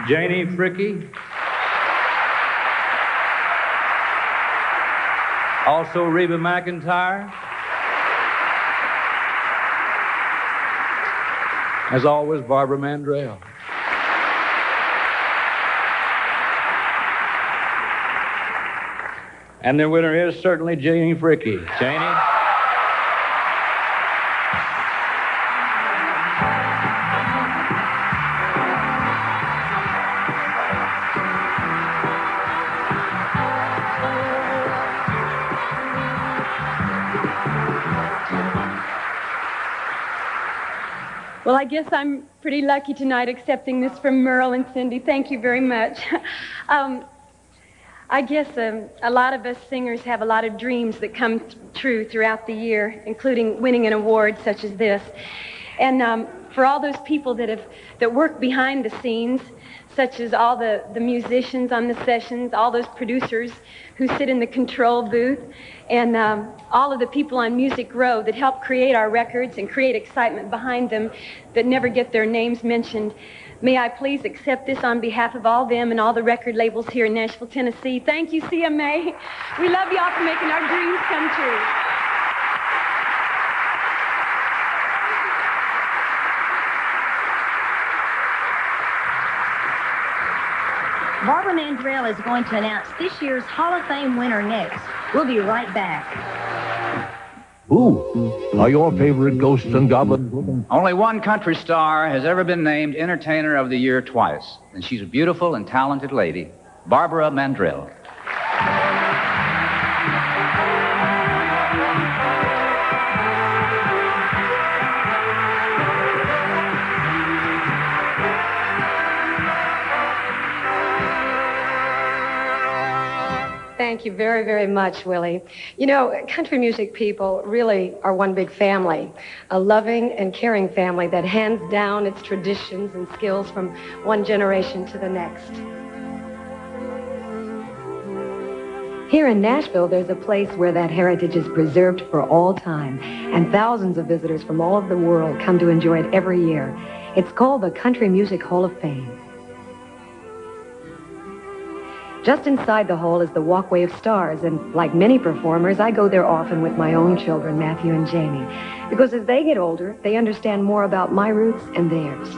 Janie Fricke. Also Reba McEntire. As always, Barbara Mandrell. And the winner is certainly Janie Fricke. Janie? Well, I guess I'm pretty lucky tonight accepting this from Merle and Cindy. Thank you very much. I guess a lot of us singers have a lot of dreams that come true throughout the year, including winning an award such as this. And for all those people that work behind the scenes, such as all the musicians on the sessions, all those producers who sit in the control booth, and all of the people on Music Row that help create our records and create excitement behind them that never get their names mentioned. May I please accept this on behalf of all them and all the record labels here in Nashville, Tennessee. Thank you, CMA. We love y'all for making our dreams come true. Barbara Mandrell is going to announce this year's Hall of Fame winner next. We'll be right back. Who are your favorite ghosts and goblins? Only one country star has ever been named Entertainer of the Year twice, and she's a beautiful and talented lady, Barbara Mandrell. Thank you very, very much, Willie. You know, country music people really are one big family, a loving and caring family that hands down its traditions and skills from one generation to the next. Here in Nashville, there's a place where that heritage is preserved for all time, and thousands of visitors from all over the world come to enjoy it every year. It's called the Country Music Hall of Fame. Just inside the hall is the Walkway of Stars, and like many performers, I go there often with my own children, Matthew and Jamie, because as they get older, they understand more about my roots and theirs.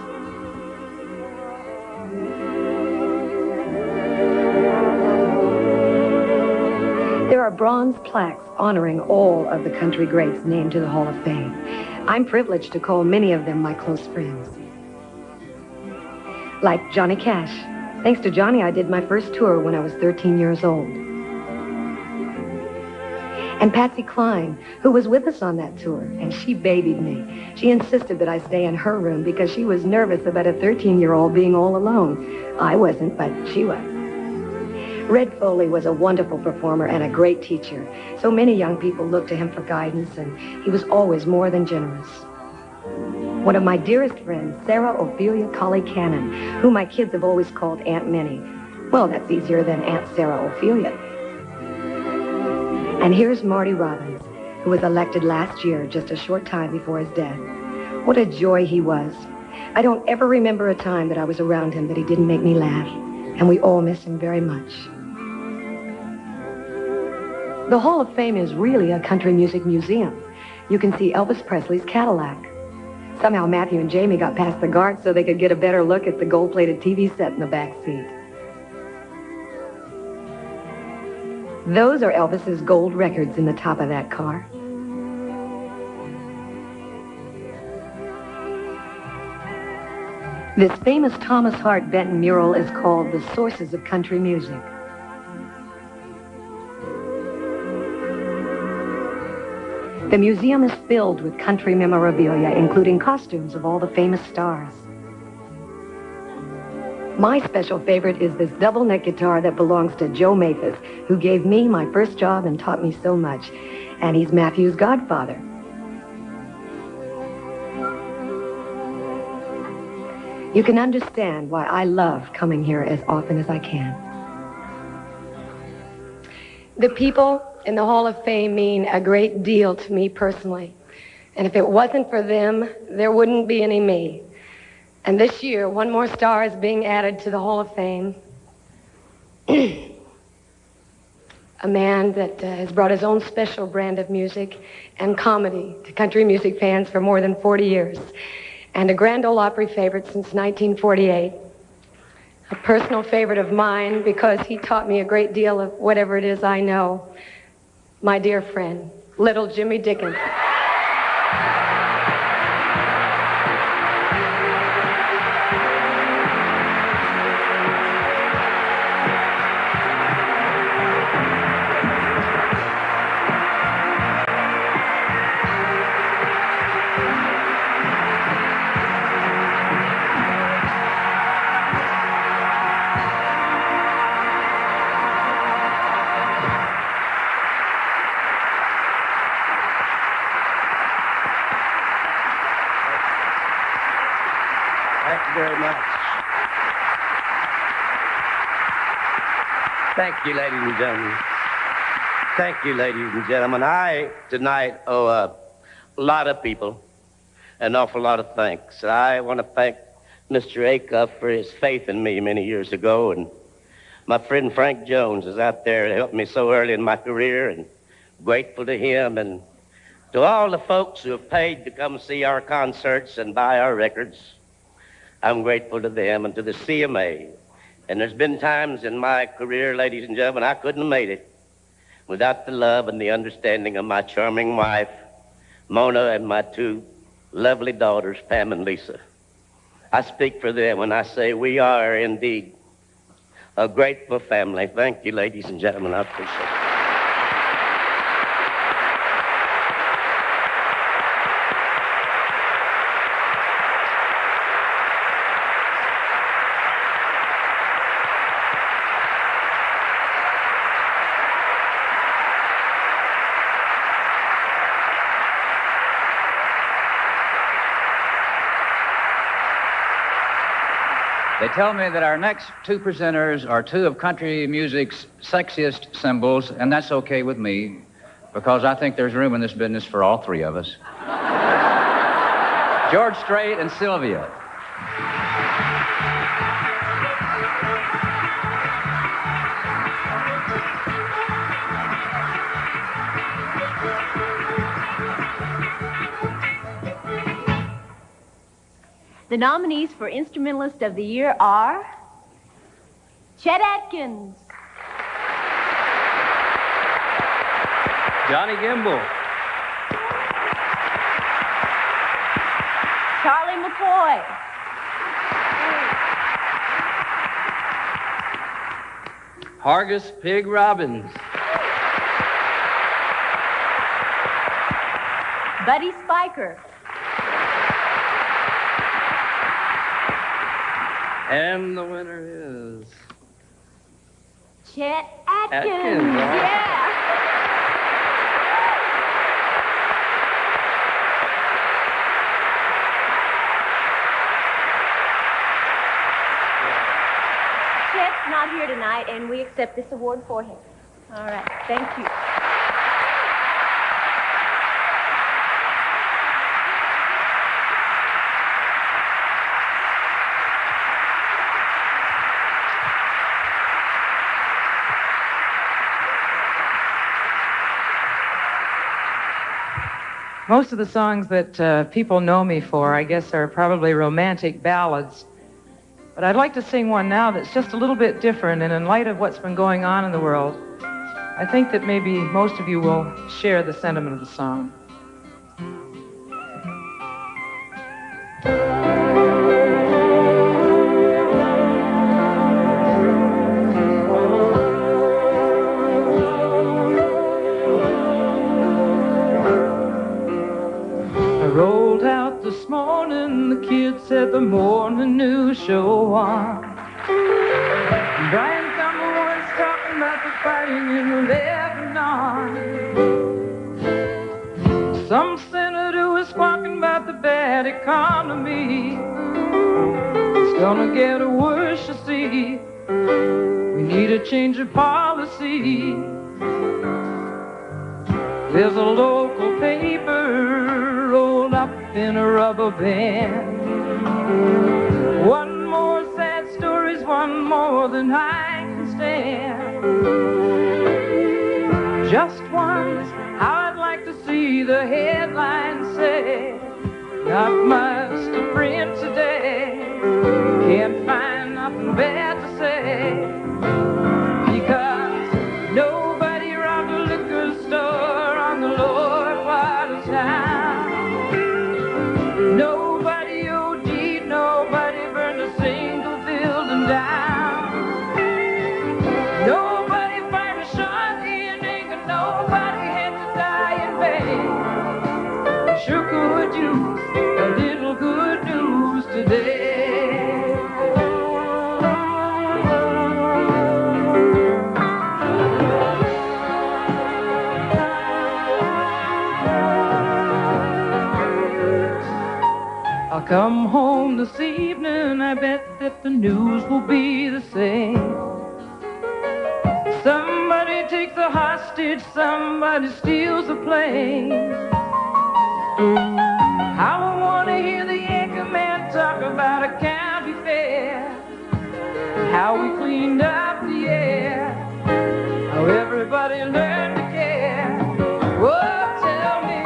There are bronze plaques honoring all of the country greats named to the Hall of Fame. I'm privileged to call many of them my close friends. Like Johnny Cash. Thanks to Johnny, I did my first tour when I was 13 years old. And Patsy Cline, who was with us on that tour, and she babied me. She insisted that I stay in her room because she was nervous about a 13-year-old being all alone. I wasn't, but she was. Red Foley was a wonderful performer and a great teacher. So many young people looked to him for guidance, and he was always more than generous. One of my dearest friends, Sarah Ophelia Colley Cannon, who my kids have always called Aunt Minnie. Well, that's easier than Aunt Sarah Ophelia. And here's Marty Robbins, who was elected last year, just a short time before his death. What a joy he was. I don't ever remember a time that I was around him that he didn't make me laugh, and we all miss him very much. The Hall of Fame is really a country music museum. You can see Elvis Presley's Cadillac. Somehow Matthew and Jamie got past the guards so they could get a better look at the gold-plated TV set in the back seat. Those are Elvis's gold records in the top of that car. This famous Thomas Hart Benton mural is called The Sources of Country Music. The museum is filled with country memorabilia, including costumes of all the famous stars. My special favorite is this double-neck guitar that belongs to Joe Mathis, who gave me my first job and taught me so much. And he's Matthew's godfather. You can understand why I love coming here as often as I can. The people in the Hall of Fame mean a great deal to me personally. And if it wasn't for them, there wouldn't be any me. And this year, one more star is being added to the Hall of Fame. A man that has brought his own special brand of music and comedy to country music fans for more than 40 years. And a Grand Ole Opry favorite since 1948. A personal favorite of mine because he taught me a great deal of whatever it is I know. My dear friend, little Jimmy Dickens. Thank you very much. Thank you, ladies and gentlemen. Thank you, ladies and gentlemen. I, tonight, owe a lot of people an awful lot of thanks. I want to thank Mr. Acuff for his faith in me many years ago, and my friend Frank Jones is out there to help me so early in my career, and grateful to him, and to all the folks who have paid to come see our concerts and buy our records. I'm grateful to them and to the CMA. And there's been times in my career, ladies and gentlemen, I couldn't have made it without the love and the understanding of my charming wife, Mona, and my two lovely daughters, Pam and Lisa. I speak for them when I say we are indeed a grateful family. Thank you, ladies and gentlemen. I appreciate it. They tell me that our next two presenters are two of country music's sexiest symbols, and that's okay with me, because I think there's room in this business for all three of us. George Strait and Sylvia. The nominees for Instrumentalist of the Year are Chet Atkins, Johnny Gimbel, Charlie McCoy, Hargus Pig Robbins, Buddy Spiker, and the winner is Chet Atkins. Atkins. Yeah. Chet's not here tonight, and we accept this award for him. All right. Thank you. Most of the songs that people know me for, I guess, are probably romantic ballads. But I'd like to sing one now that's just a little bit different, and in light of what's been going on in the world, I think that maybe most of you will share the sentiment of the song. Said the morning news show on. Brian Cameron's talking about the fighting in Lebanon. Some senator was talking about the bad economy. It's gonna get worse, you see. We need a change of policy. There's a local paper rolled up in a rubber band. One more sad story's one more than I can stand. Just once, how I'd like to see the headline say, not much to print today. Can't find nothing bad to say. Because nobody robbed a liquor store on the lower part of town. Nobody OD'd, nobody burned a single building down. Nobody fired a shot in anger, nobody had to die in vain. I sure could use a little good news today. come home this evening, I bet that the news will be the same. Somebody takes a hostage, somebody steals a plane. How I want to hear the anchorman talk about a county fair, how we cleaned up the air, how everybody learned to care. Oh, tell me,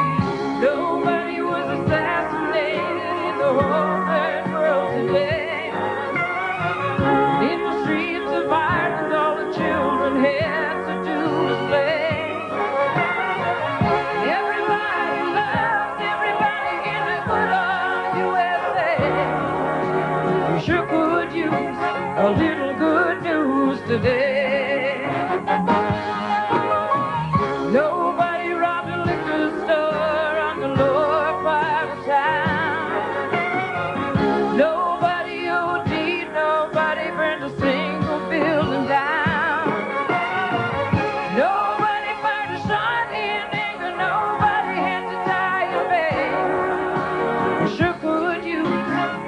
nobody was assassinated in the whole third world today. In the streets of Ireland, all the children had to do was play. Everybody loved everybody in the good old USA. We sure could use a little good news today. Nobody robbed a liquor store on the lower part of town. Nobody OD'd, nobody burned a single building down. Nobody fired a shot in anger, nobody had to die in vain. We sure could use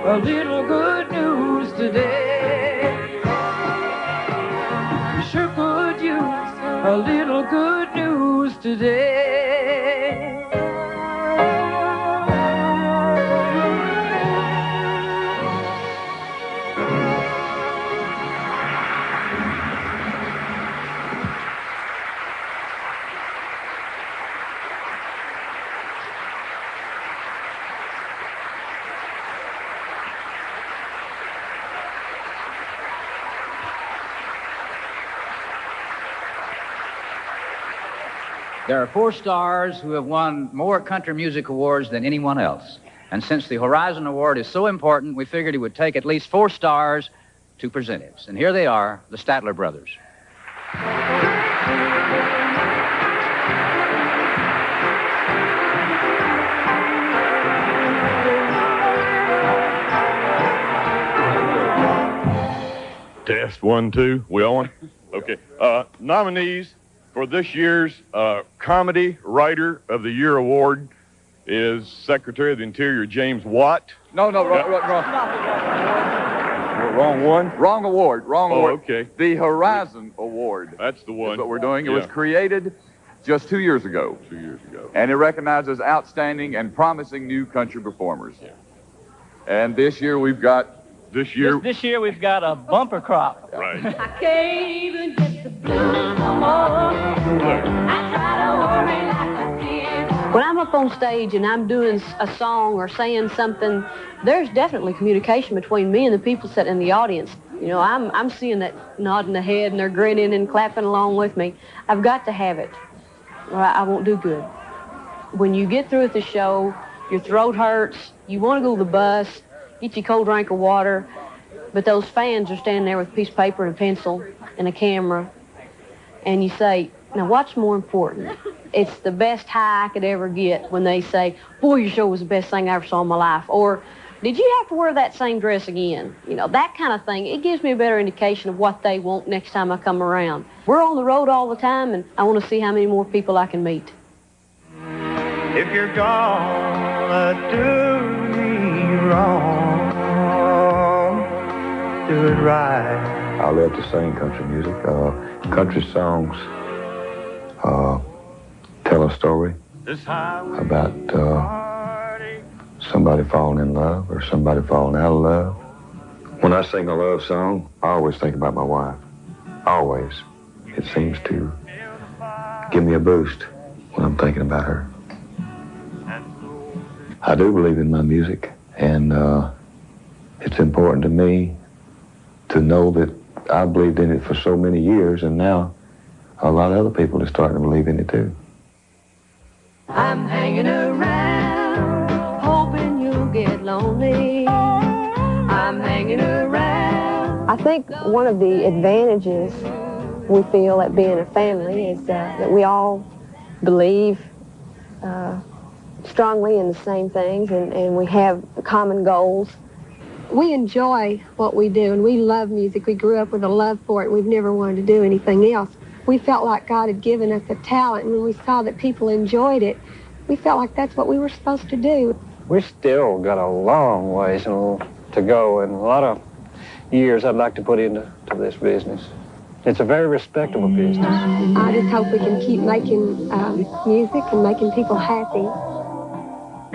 a little good news today. We sure could use a little good news today. There are 4 stars who have won more country music awards than anyone else. And since the Horizon Award is so important, we figured it would take at least 4 stars to present it. And here they are, the Statler Brothers. Test 1, 2. We on? Okay. Nominees for this year's Comedy Writer of the Year Award is Secretary of the Interior James Watt. No, wrong one. Wrong award. Okay. The Horizon Award. That's the one. Is what we're doing. It Yeah. was created just 2 years ago. 2 years ago. And it recognizes outstanding and promising new country performers. Yeah. And this year we've got... This year we've got a bumper crop. Right. I can't even get the blues no more. I try to worry like I did. When I'm up on stage and I'm doing a song or saying something, there's definitely communication between me and the people sitting in the audience. You know, I'm seeing that nodding the head and they're grinning and clapping along with me. I've got to have it, or I won't do good. When you get through with the show, your throat hurts, you want to go to the bus, get you a cold drink of water, but those fans are standing there with a piece of paper and a pencil and a camera, and you say, now what's more important? It's the best high I could ever get when they say, boy, your show was the best thing I ever saw in my life, or did you have to wear that same dress again? You know, that kind of thing. It gives me a better indication of what they want next time I come around. We're on the road all the time, and I want to see how many more people I can meet. If you're gonna do me wrong, do it right. I love to sing country music. Country songs tell a story about somebody falling in love or somebody falling out of love. When I sing a love song, I always think about my wife. Always. It seems to give me a boost when I'm thinking about her. I do believe in my music, and it's important to me to know that I believed in it for so many years, and now a lot of other people are starting to believe in it too. I'm hanging around, hoping you'll get lonely. I'm hanging around. I think one of the advantages we feel at being a family is that we all believe strongly in the same things, and we have common goals. We enjoy what we do, and we love music. We grew up with a love for it. We've never wanted to do anything else. We felt like God had given us a talent, and when we saw that people enjoyed it, we felt like that's what we were supposed to do. We still got a long ways to go, and a lot of years I'd like to put into this business. It's a very respectable business. I just hope we can keep making music and making people happy.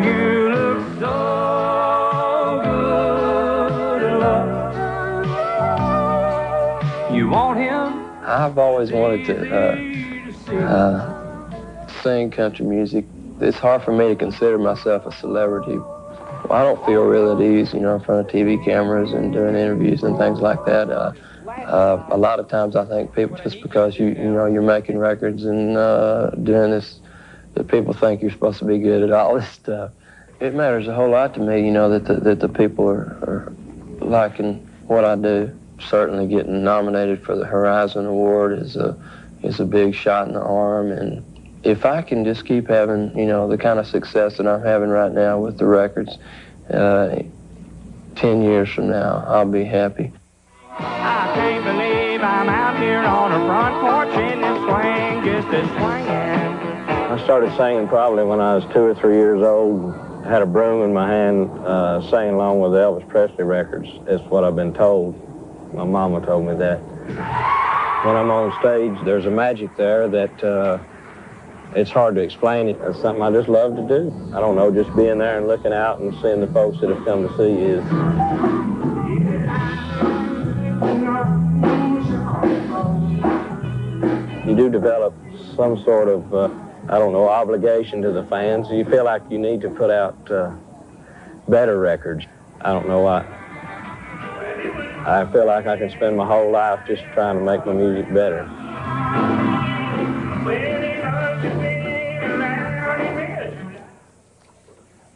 You look so good in love. You want him? I've always wanted to sing country music. It's hard for me to consider myself a celebrity. I don't feel real at ease, in front of TV cameras and doing interviews and things like that. A lot of times I think people, just because you're making records and doing this, that people think you're supposed to be good at all this stuff. It matters a whole lot to me, that the people are liking what I do. Certainly getting nominated for the Horizon Award is a big shot in the arm, and if I can just keep having, the kind of success that I'm having right now with the records, 10 years from now, I'll be happy. I can't believe I'm out here on a front porch in this swing, just a swinging. I started singing probably when I was 2 or 3 years old. I had a broom in my hand, singing along with the Elvis Presley records. That's what I've been told. My mama told me that. When I'm on stage, there's a magic there that it's hard to explain. It's something I just love to do. I don't know, just being there and looking out and seeing the folks that have come to see you. You do develop some sort of, obligation to the fans. You feel like you need to put out better records. I don't know why. I feel like I can spend my whole life just trying to make my music better.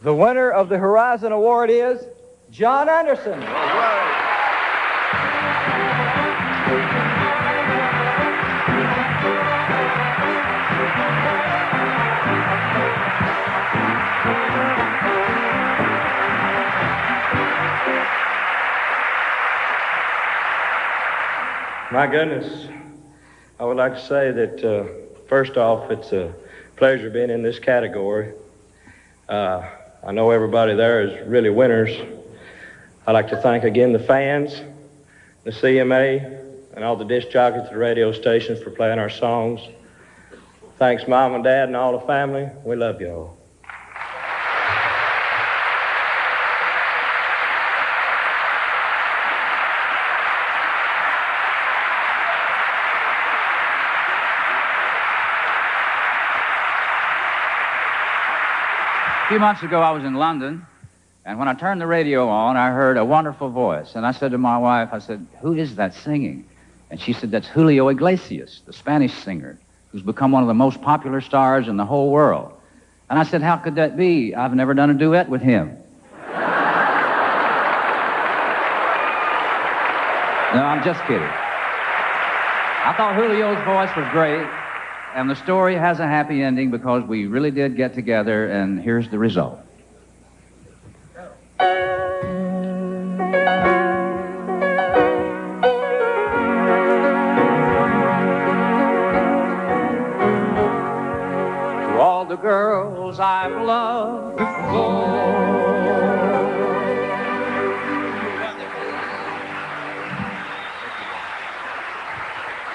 The winner of the Horizon Award is John Anderson. My goodness, I would like to say that, first off, it's a pleasure being in this category. I know everybody there is really winners. I'd like to thank again the fans, the CMA, and all the disc jockeys at the radio stations for playing our songs. Thanks, Mom and Dad and all the family. We love you all. A few months ago, I was in London, and when I turned the radio on, I heard a wonderful voice. And I said to my wife, I said, "Who is that singing?" And she said, "That's Julio Iglesias, the Spanish singer, who's become one of the most popular stars in the whole world." And I said, "How could that be? I've never done a duet with him." No, I'm just kidding. I thought Julio's voice was great. And the story has a happy ending because we really did get together, and here's the result. To all the girls I've loved before.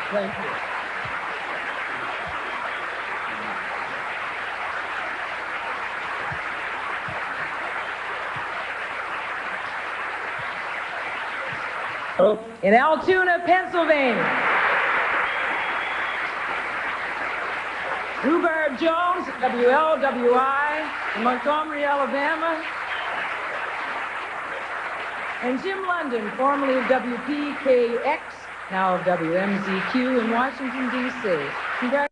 Thank you. In Altoona, Pennsylvania. Rhubarb Jones, WLWI, in Montgomery, Alabama. And Jim London, formerly of WPKX, now of WMZQ in Washington, D.C. Congratulations.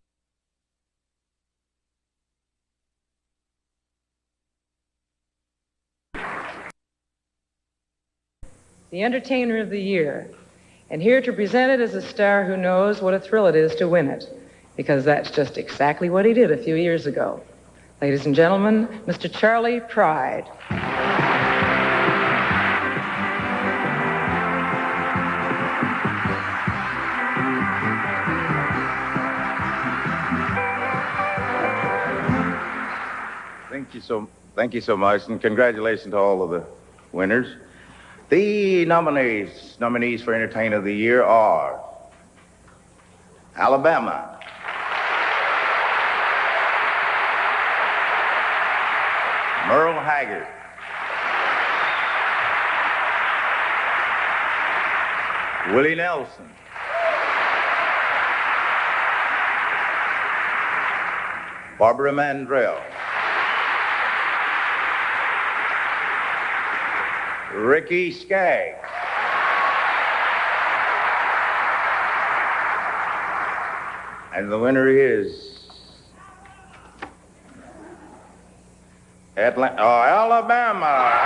The Entertainer of the Year, and here to present it is a star who knows what a thrill it is to win it, because that's just exactly what he did a few years ago. Ladies and gentlemen, Mr. Charley Pride. Thank you so much, and congratulations to all of the winners. The nominees for Entertainer of the Year are Alabama, Merle Haggard, Willie Nelson, Barbara Mandrell, Ricky Skaggs, and the winner is Alabama.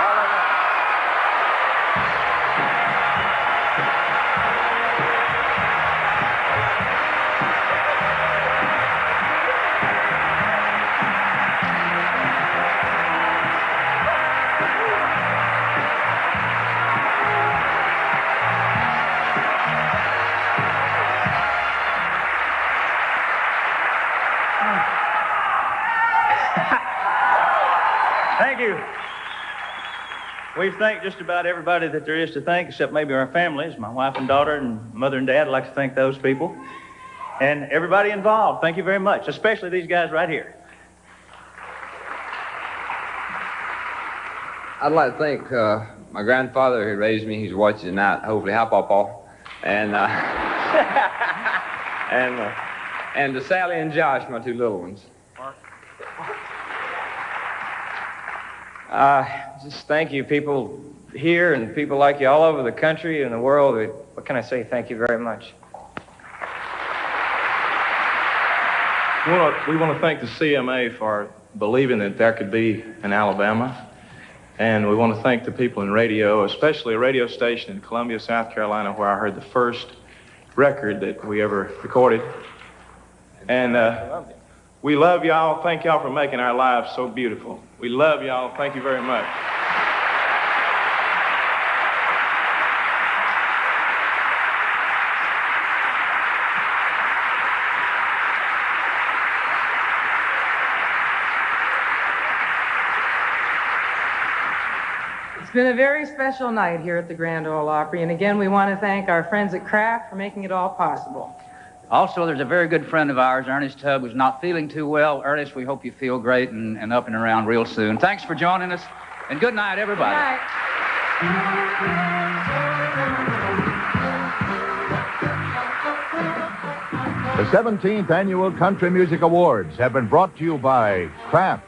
Thank you. We've thanked just about everybody that there is to thank, except maybe our families, my wife and daughter and mother and dad. I'd like to thank those people. And everybody involved, thank you very much, especially these guys right here. I'd like to thank my grandfather who raised me. He's watching tonight. Hopefully, hi, Pawpaw. And to Sally and Josh, my two little ones. Just thank you, people here and people like you all over the country and the world. What can I say? Thank you very much. We want to thank the CMA for believing that there could be an Alabama. And we want to thank the people in radio, especially a radio station in Columbia, South Carolina, where I heard the first record that we ever recorded. And we love y'all. Thank y'all for making our lives so beautiful. We love y'all. Thank you very much. It's been a very special night here at the Grand Ole Opry, and again, we want to thank our friends at Kraft for making it all possible. Also, there's a very good friend of ours, Ernest Tubb, who's not feeling too well. Ernest, we hope you feel great and up and around real soon. Thanks for joining us, and good night, everybody. Good The 17th Annual Country Music Awards have been brought to you by Kraft,